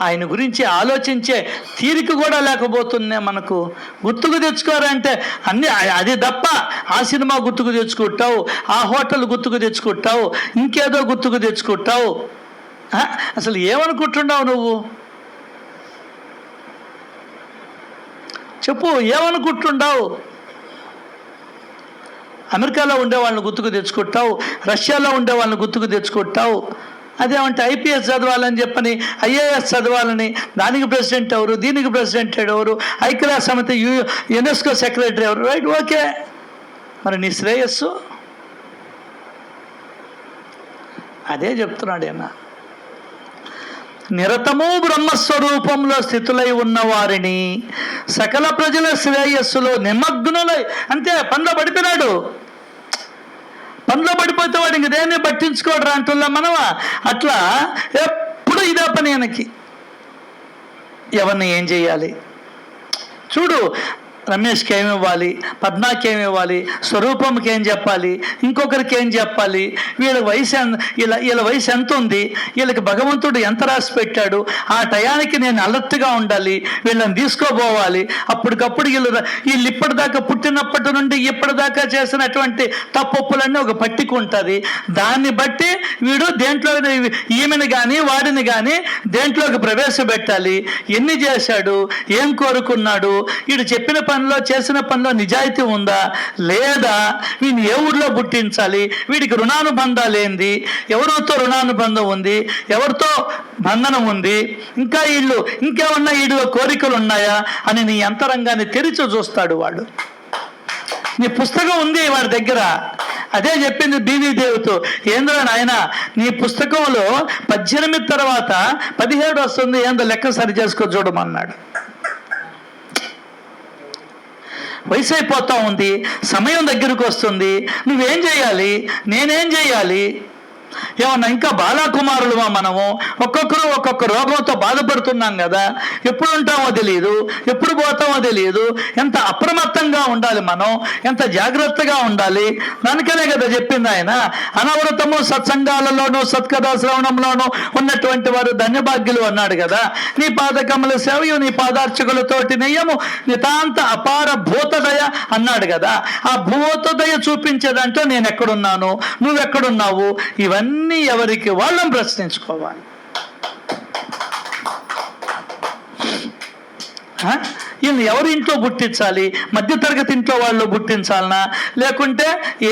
ఆయన గురించి ఆలోచించే తీరిక కూడా లేకపోతుందే మనకు. గుర్తుకు తెచ్చుకోరంటే అన్నీ అది తప్ప, ఆ సినిమా గుర్తుకు తెచ్చుకుంటావు, ఆ హోటల్ గుర్తుకు తెచ్చుకుంటావు, ఇంకేదో గుర్తుకు తెచ్చుకుంటావు. అసలు ఏమనుకుంటున్నావు నువ్వు చెప్పు, ఏమనుకుంటున్నావు? అమెరికాలో ఉండే వాళ్ళని గుర్తుకు తెచ్చుకుంటావు, రష్యాలో ఉండే వాళ్ళని గుర్తుకు తెచ్చుకుంటావు. అదేమంటే ఐపీఎస్ చదవాలని చెప్పని, ఐఏఎస్ చదవాలని, దానికి ప్రెసిడెంట్ ఎవరు, దీనికి ప్రెసిడెంట్ ఎవరు, ఐక్యరాజ్య సమితి యునెస్కో సెక్రటరీ ఎవరు, రైట్, ఓకే. మరి నీ శ్రేయస్సు అదే చెప్తున్నాడు ఆయన. నిరతము బ్రహ్మస్వరూపంలో స్థితులై ఉన్న వారిని సకల ప్రజల శ్రేయస్సులో నిమగ్నులై, అంతే. పనిలో పడిపోయినాడు. పనిలో పడిపోతే వాడు ఇంక దేన్ని పట్టించుకోడు రా అంటున్నా మనమా. అట్లా ఎప్పుడు ఇదే పని ఆయనకి. ఎవరిని ఏం చేయాలి చూడు. రమేష్కి ఏమి ఇవ్వాలి, పద్మాకి ఏమి ఇవ్వాలి, స్వరూపంకి ఏం చెప్పాలి, ఇంకొకరికి ఏం చెప్పాలి, వీళ్ళ వయసు వీళ్ళ వయసు ఎంత ఉంది, వీళ్ళకి భగవంతుడు ఎంత రాసి పెట్టాడు, ఆ టయానికి నేను అలర్ట్గా ఉండాలి, వీళ్ళని తీసుకోపోవాలి. అప్పటికప్పుడు వీళ్ళు ఇప్పటిదాకా పుట్టినప్పటి నుండి ఇప్పటిదాకా చేసినటువంటి తప్పొప్పులన్నీ ఒక పట్టిక ఉంటుంది. దాన్ని బట్టి వీడు దేంట్లో ఈమెను కానీ వాడిని కానీ దేంట్లోకి ప్రవేశపెట్టాలి, ఎన్ని చేశాడు, ఏం కోరుకున్నాడు, వీడు చెప్పిన పనిలో చేసిన పనిలో నిజాయితీ ఉందా లేదా, వీడిని ఏ ఊర్లో పుట్టించాలి, వీడికి రుణానుబంధాలు ఏంది, ఎవరితో రుణానుబంధం ఉంది, ఎవరితో బంధనం ఉంది, ఇంకా వీళ్ళు ఇంకేమన్నా వీడిలో కోరికలు ఉన్నాయా అని నీ అంతరంగాన్ని తెరిచి చూస్తాడు వాడు. నీ పుస్తకం ఉంది వాడి దగ్గర. అదే చెప్పింది బీవీదేవితో, ఏంద్ర నాయన నీ పుస్తకంలో 18 తర్వాత 17 వస్తుంది, ఏందో లెక్క సరి చేసుకో చూడమన్నాడు. వయసు అయిపోతూ ఉంది, సమయం దగ్గరకు వస్తుంది, నువ్వేం చేయాలి, నేనేం చేయాలి, ఏమన్నా ఇంకా బాలకుమారులుమా మనము? ఒక్కొక్కరు ఒక్కొక్క రోగంతో బాధపడుతున్నాం కదా. ఎప్పుడు ఉంటామో తెలియదు, ఎప్పుడు పోతామో తెలియదు. ఎంత అప్రమత్తంగా ఉండాలి మనం, ఎంత జాగ్రత్తగా ఉండాలి. దానికనే కదా చెప్పింది ఆయన, అనవరతము సత్సంగాలలోనూ సత్కథా శ్రవణంలోనూ ఉన్నటువంటి వారు ధన్యభాగ్యులు అన్నాడు కదా. నీ పాదకముల సేవయు నీ పాదార్చకులతోటి నెయ్యము నితాంత అపార భూతదయ అన్నాడు కదా. ఆ భూతదయ చూపించేదంటే నేను ఎక్కడున్నాను, నువ్వెక్కడున్నావు, ఇవన్నీ ఎవరికి వాళ్ళని ప్రశ్నించుకోవాలి. వీళ్ళు ఎవరి ఇంట్లో పుట్టించాలి? మధ్యతరగతి ఇంట్లో వాళ్ళు పుట్టించాలనా, లేకుంటే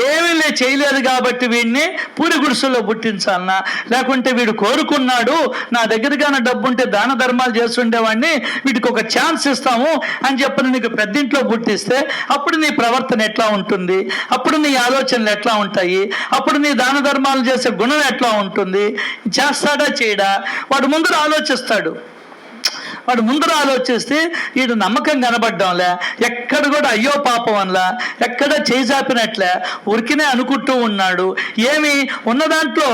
ఏమీ చేయలేదు కాబట్టి వీడిని పూరి గుడిసెల్లో పుట్టించాలనా, లేకుంటే వీడు కోరుకున్నాడు నా దగ్గరగానే డబ్బు ఉంటే దాన ధర్మాలు చేస్తుండేవాడిని, వీటికి ఒక ఛాన్స్ ఇస్తాము అని చెప్పని నీకు పెద్దింట్లో పుట్టిస్తే అప్పుడు నీ ప్రవర్తన ఎట్లా ఉంటుంది, అప్పుడు నీ ఆలోచనలు ఎట్లా ఉంటాయి, అప్పుడు నీ దాన ధర్మాలు చేసే గుణం ఎట్లా ఉంటుంది? చేస్తాడా చేయడా? వాడు ముందర ఆలోచిస్తాడు. వాడు ముందర ఆలోచిస్తే వీడు నమ్మకం కనబడ్డంలే, ఎక్కడ కూడా అయ్యో పాపం అనలా, ఎక్కడ చేజాపినట్లే ఉరికినే అనుకుంటూ ఉన్నాడు. ఏమి ఉన్న దాంట్లో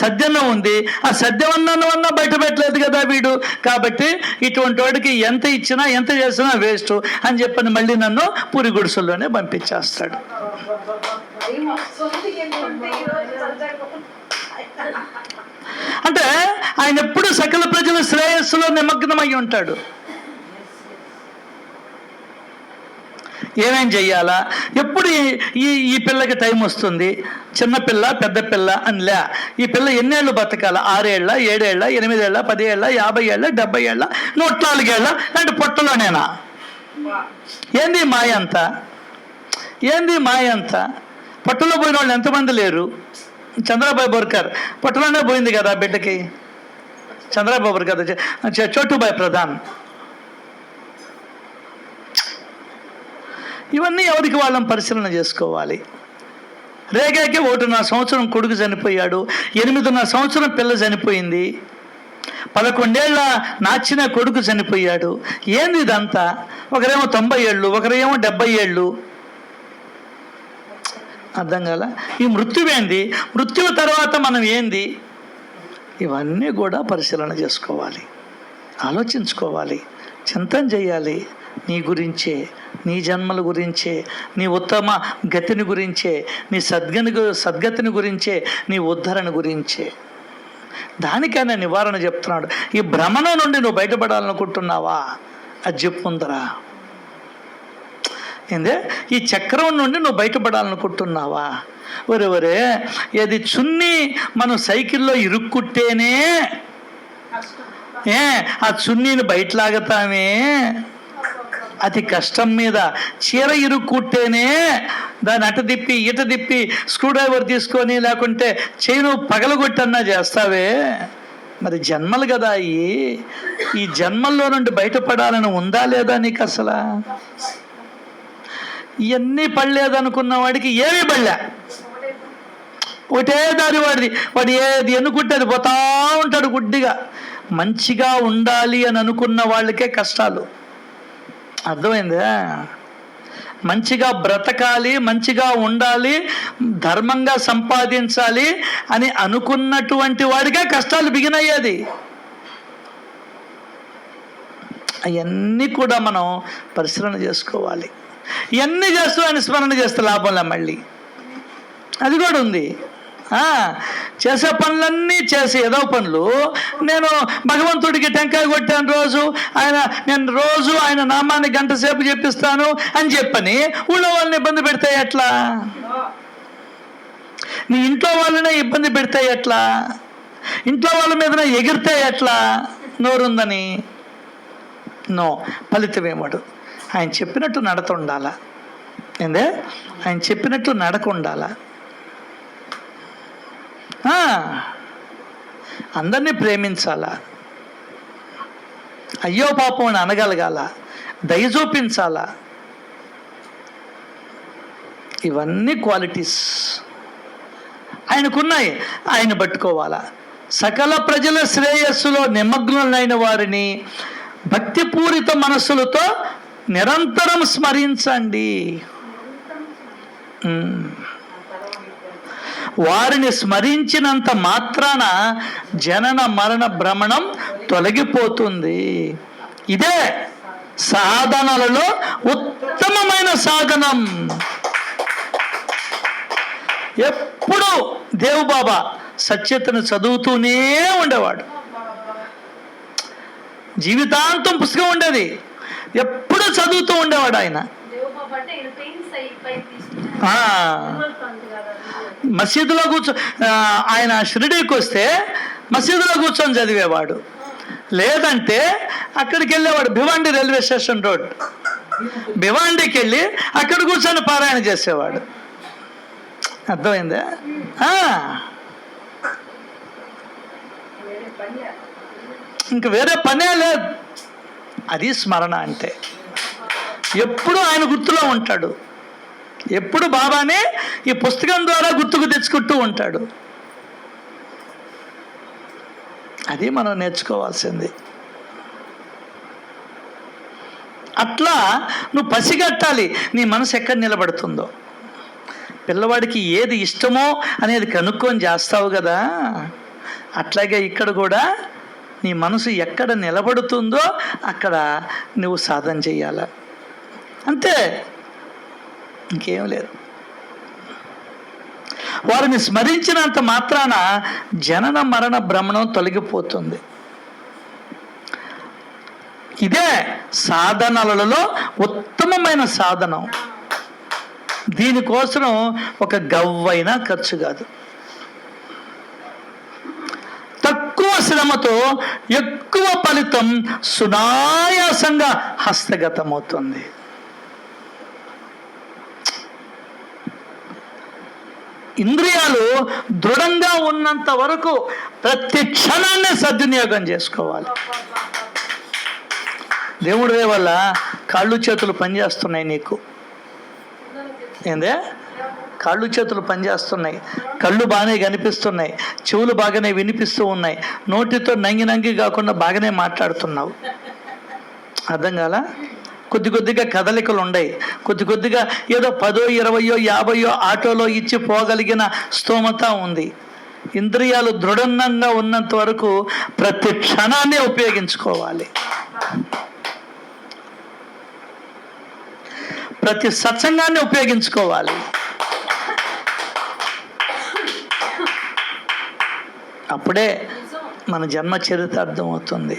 సద్యన్నం ఉంది, ఆ సద్యవన్నవన్నా బయట పెట్టలేదు కదా వీడు. కాబట్టి ఇటువంటి వాడికి ఎంత ఇచ్చినా ఎంత చేసినా వేస్ట్ అని చెప్పని మళ్ళీ నన్ను పూరి గుడిసెల్లోనే పంపించేస్తాడు. అంటే ఆయన ఎప్పుడు సకల ప్రజల శ్రేయస్సులో నిమగ్నమై ఉంటాడు. ఏమేం చెయ్యాలా, ఎప్పుడు ఈ పిల్లకి టైం వస్తుంది, చిన్నపిల్ల పెద్ద పిల్ల అనిలే, ఈ పిల్ల ఎన్నేళ్ళు బతకాల, 6 ఏళ్ళ 7 ఏళ్ళ 8 ఏళ్ళ 10 ఏళ్ళ 50 ఏళ్ళ 70 ఏళ్ళ 104 ఏళ్ళ అంటే పొట్టలోనేనా? ఏంది మాయ అంతా? ఏంది మాయ అంతా? పొట్టలో పోయిన వాళ్ళు ఎంతమంది లేరు? చంద్రబాబు బోర్కర్ పొట్టలోనే పోయింది కదా బిడ్డకి. చంద్రబాబు బోర్కర్ చోటుబాయ్ ప్రధాన్. ఇవన్నీ ఎవరికి వాళ్ళని పరిశీలన చేసుకోవాలి. రేగాకి 1.5 సంవత్సరం కొడుకు చనిపోయాడు, 8.5 సంవత్సరం పిల్ల చనిపోయింది, 11 ఏళ్ళ నాచిన కొడుకు చనిపోయాడు. ఏంది ఇదంతా? ఒకరేమో 90 ఏళ్ళు, ఒకరేమో 70 ఏళ్ళు. అర్థం కాల. ఈ మృత్యువేంది, మృత్యువు తర్వాత మనం ఏంది, ఇవన్నీ కూడా పరిశీలన చేసుకోవాలి, ఆలోచించుకోవాలి, చింతన చేయాలి. నీ గురించే, నీ జన్మల గురించే, నీ ఉత్తమ గతిని గురించే, నీ సద్గతిని గురించే, నీ ఉద్ధరణ గురించే. దానికైనా నివారణ చెప్తున్నాడు. ఈ భ్రమణ నుండి నువ్వు బయటపడాలనుకుంటున్నావా? అది చెప్పుందరా. ఏందే ఈ చక్రం నుండి నువ్వు బయటపడాలనుకుంటున్నావా? ఒరే ఏది చున్నీ మనం సైకిల్లో ఇరుక్కుంటేనే ఆ చున్నీని బయటలాగతామే, అతి కష్టం మీద. చీర ఇరుక్కుంటేనే దాన్ని అట తిప్పి ఇట తిప్పి స్క్రూ డ్రైవర్ తీసుకొని లేకుంటే చైను పగలగొట్టన్నా చేస్తావే. మరి జన్మలు కదా ఈ జన్మల్లో నుండి బయటపడాలని ఉందా లేదా నీకు అసలు? ఇవన్నీ పడలేదనుకున్న వాడికి ఏమీ పడలే, ఒకటే దారి వాడిది. వాడు ఏది ఎన్నుకుంటే అది పోతా ఉంటాడు గుడ్డిగా. మంచిగా ఉండాలి అని అనుకున్న వాళ్ళకే కష్టాలు. అర్థమైందా? మంచిగా బ్రతకాలి, మంచిగా ఉండాలి, ధర్మంగా సంపాదించాలి అని అనుకున్నటువంటి వాడికే కష్టాలు బిగినయ్యేది. అవన్నీ కూడా మనం పరిశీలన చేసుకోవాలి. ఇవన్నీ చేస్తూ ఆయన స్మరణ చేస్తే లాభంలా మళ్ళీ అది కూడా ఉంది. చేసే పనులన్నీ చేసే ఏదో పనులు. నేను భగవంతుడికి టెంకాయ కొట్టాను రోజు, నేను రోజు ఆయన నామాన్ని 1 గంట సేపు చెప్పిస్తాను అని చెప్పని ఊళ్ళో వాళ్ళని ఇబ్బంది పెడితే ఎట్లా? నీ ఇంట్లో వాళ్ళనే ఇబ్బంది పెడితే ఎట్లా? ఇంట్లో వాళ్ళ మీదనే ఎగిరితే ఎట్లా? నోరుందని నో, ఫలితం ఏమడు? ఆయన చెప్పినట్టు నడత ఉండాలా. ఏందే ఆయన చెప్పినట్టు నడక ఉండాలా. అందరినీ ప్రేమించాలా, అయ్యో పాపం అని అనగలగాల, దయ చూపించాలా. ఇవన్నీ క్వాలిటీస్ ఆయనకున్నాయి. ఆయన పట్టుకోవాలా. సకల ప్రజల శ్రేయస్సులో నిమగ్నులైన వారిని భక్తిపూరిత మనస్సులతో నిరంతరం స్మరించండి. వారిని స్మరించినంత మాత్రాన జనన మరణ భ్రమణం తొలగిపోతుంది. ఇదే సాధనలలో ఉత్తమమైన సాధనం. ఎప్పుడు దేవుబాబా సత్యతను చదువుతూనే ఉండేవాడు. జీవితాంతం పుస్తకం ఉండేది, ఎప్పుడు చదువుతూ ఉండేవాడు ఆయన. మసీదులో ఆయన షిరిడీకి వస్తే మసీదులో కూర్చొని చదివేవాడు. లేదంటే అక్కడికి వెళ్ళేవాడు, భివాండి రైల్వే స్టేషన్ రోడ్, భివాండికి వెళ్ళి అక్కడ కూర్చొని పారాయణ చేసేవాడు. అర్థమైందా? ఇంక వేరే పనే లేదు. అది స్మరణ అంటే. ఎప్పుడు ఆయన గుర్తులో ఉంటాడు, ఎప్పుడు బాబానే ఈ పుస్తకం ద్వారా గుర్తుకు తెచ్చుకుంటూ ఉంటాడు. అది మనం నేర్చుకోవాల్సింది. అట్లా నువ్వు పసిగట్టాలి నీ మనసు ఎక్కడ నిలబడుతుందో. పిల్లవాడికి ఏది ఇష్టమో అనేది కనుక్కొని చేస్తావు కదా, అట్లాగే ఇక్కడ కూడా నీ మనసు ఎక్కడ నిలబడుతుందో అక్కడ నువ్వు సాధన చెయ్యాల, అంతే, ఇంకేం లేదు. వారిని స్మరించినంత మాత్రాన జనన మరణ భ్రమణం తొలగిపోతుంది. ఇదే సాధనలలో ఉత్తమమైన సాధనం. దీనికోసం ఒక గవ్వైనా ఖర్చు కాదు. తక్కువ శ్రమతో ఎక్కువ ఫలితం సునాయాసంగా హస్తగతమవుతుంది. ఇంద్రియాలు దృఢంగా ఉన్నంత వరకు ప్రతి క్షణాన్ని సద్వినియోగం చేసుకోవాలి. దేవుడి వల్ల కాళ్ళు చేతులు పనిచేస్తున్నాయి నీకు. ఏందే? కాళ్ళు చేతులు పనిచేస్తున్నాయి, కళ్ళు బాగానే కనిపిస్తున్నాయి, చెవులు బాగానే వినిపిస్తూ ఉన్నాయి, నోటితో నంగి కాకుండా బాగానే మాట్లాడుతున్నావు. అర్థం కాలా? కొద్ది కొద్దిగా కదలికలు ఉన్నాయి, కొద్దిగా ఏదో 10, 20, 50 ఆటోలో ఇచ్చి పోగలిగిన స్తోమత ఉంది. ఇంద్రియాలు దృఢంగా ఉన్నంత వరకు ప్రతి క్షణాన్ని ఉపయోగించుకోవాలి. ప్రతి సత్సంగాన్ని ఉపయోగించుకోవాలి. అప్పుడే మన జన్మ చరిత్ర అర్థమవుతుంది.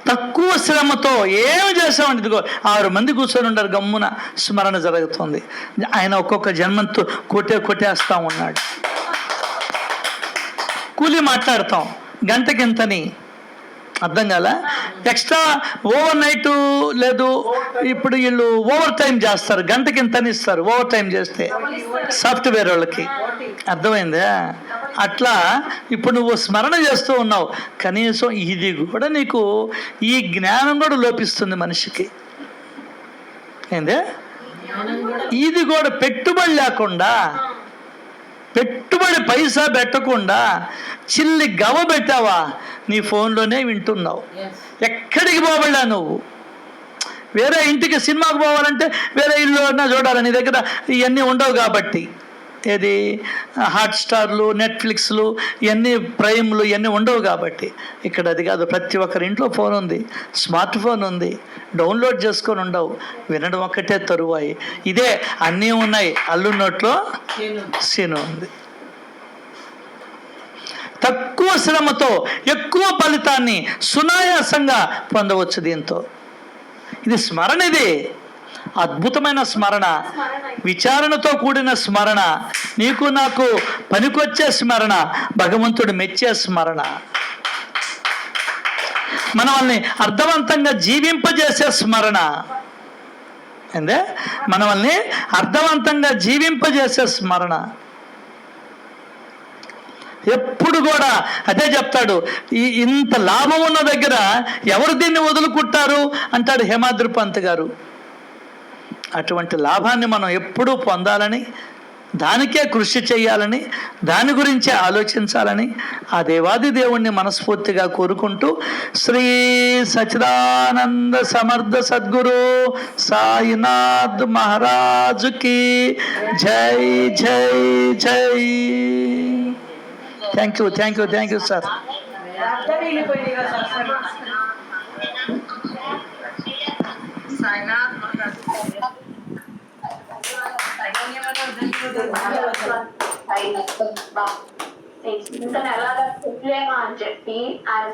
తక్కువ శ్రమతో ఏమి చేసామండి, ఇదిగో 6 మంది కూర్చొని ఉంటారు, గమ్మున స్మరణ జరుగుతుంది. ఆయన ఒక్కొక్క జన్మంతో కొట్టేస్తా ఉన్నాడు. కూలి మాట్లాడతాం గంటకింతని, అర్థం కాల? ఎక్స్ట్రా ఓవర్ నైట్ లేదు, ఇప్పుడు వీళ్ళు ఓవర్ టైం చేస్తారు, గంటకింతని ఇస్తారు ఓవర్ టైం చేస్తే సాఫ్ట్వేర్ వాళ్ళకి. అర్థమైందా? అట్లా ఇప్పుడు నువ్వు స్మరణ చేస్తూ ఉన్నావు, కనీసం ఇది కూడా నీకు ఈ జ్ఞానం కూడా లోపిస్తుంది మనిషికి. ఏందే? ఇది కూడా పెట్టుబడి లేకుండా, పెట్టుబడి పైసా పెట్టకుండా చిల్లి గవ పెట్టావా, నీ ఫోన్లోనే వింటున్నావు. ఎక్కడికి పోబడ్డా నువ్వు. వేరే ఇంటికి సినిమాకి పోవాలంటే వేరే ఇల్లు అన్నా చూడాలి, నీ దగ్గర ఇవన్నీ ఉండవు కాబట్టి. ఏది హాట్స్టార్లు, నెట్ఫ్లిక్స్లు, ఇవన్నీ ప్రైమ్లు ఇవన్నీ ఉండవు కాబట్టి. ఇక్కడ అది కాదు, ప్రతి ఒక్కరి ఇంట్లో ఫోన్ ఉంది, స్మార్ట్ ఫోన్ ఉంది, డౌన్లోడ్ చేసుకొని ఉండవు, వినడం ఒక్కటే తరువాయి. ఇదే అన్నీ ఉన్నాయి, అల్లు నోట్లో సీను ఉంది. తక్కువ శ్రమతో ఎక్కువ ఫలితాన్ని సునాయాసంగా పొందవచ్చు దీంతో. ఇది స్మరణ, ఇది అద్భుతమైన స్మరణ, విచారణతో కూడిన స్మరణ, నీకు నాకు పనికొచ్చే స్మరణ, భగవంతుడు మెచ్చే స్మరణ, మనల్ని అర్థవంతంగా జీవింపజేసే స్మరణ. ఏందే? మనల్ని అర్థవంతంగా జీవింపజేసే స్మరణ. ఎప్పుడు కూడా అదే చెప్తాడు, ఇంత లాభం ఉన్న దగ్గర ఎవరు దీన్ని వదులుకుంటారు అంటాడు హేమాద్రి పంత్ గారు. అటువంటి లాభాన్ని మనం ఎప్పుడూ పొందాలని దానికే కృషి చేయాలని, దాని గురించే ఆలోచించాలని ఆ దేవాది దేవుణ్ణి మనస్ఫూర్తిగా కోరుకుంటూ, శ్రీ సచిదానంద సమర్థ సద్గురు సాయినాథ్ మహారాజుకి జై జై జై. Thank you sir. ఇంకా ఎలాగా చెప్పలేమా అని చెప్పి ఆయన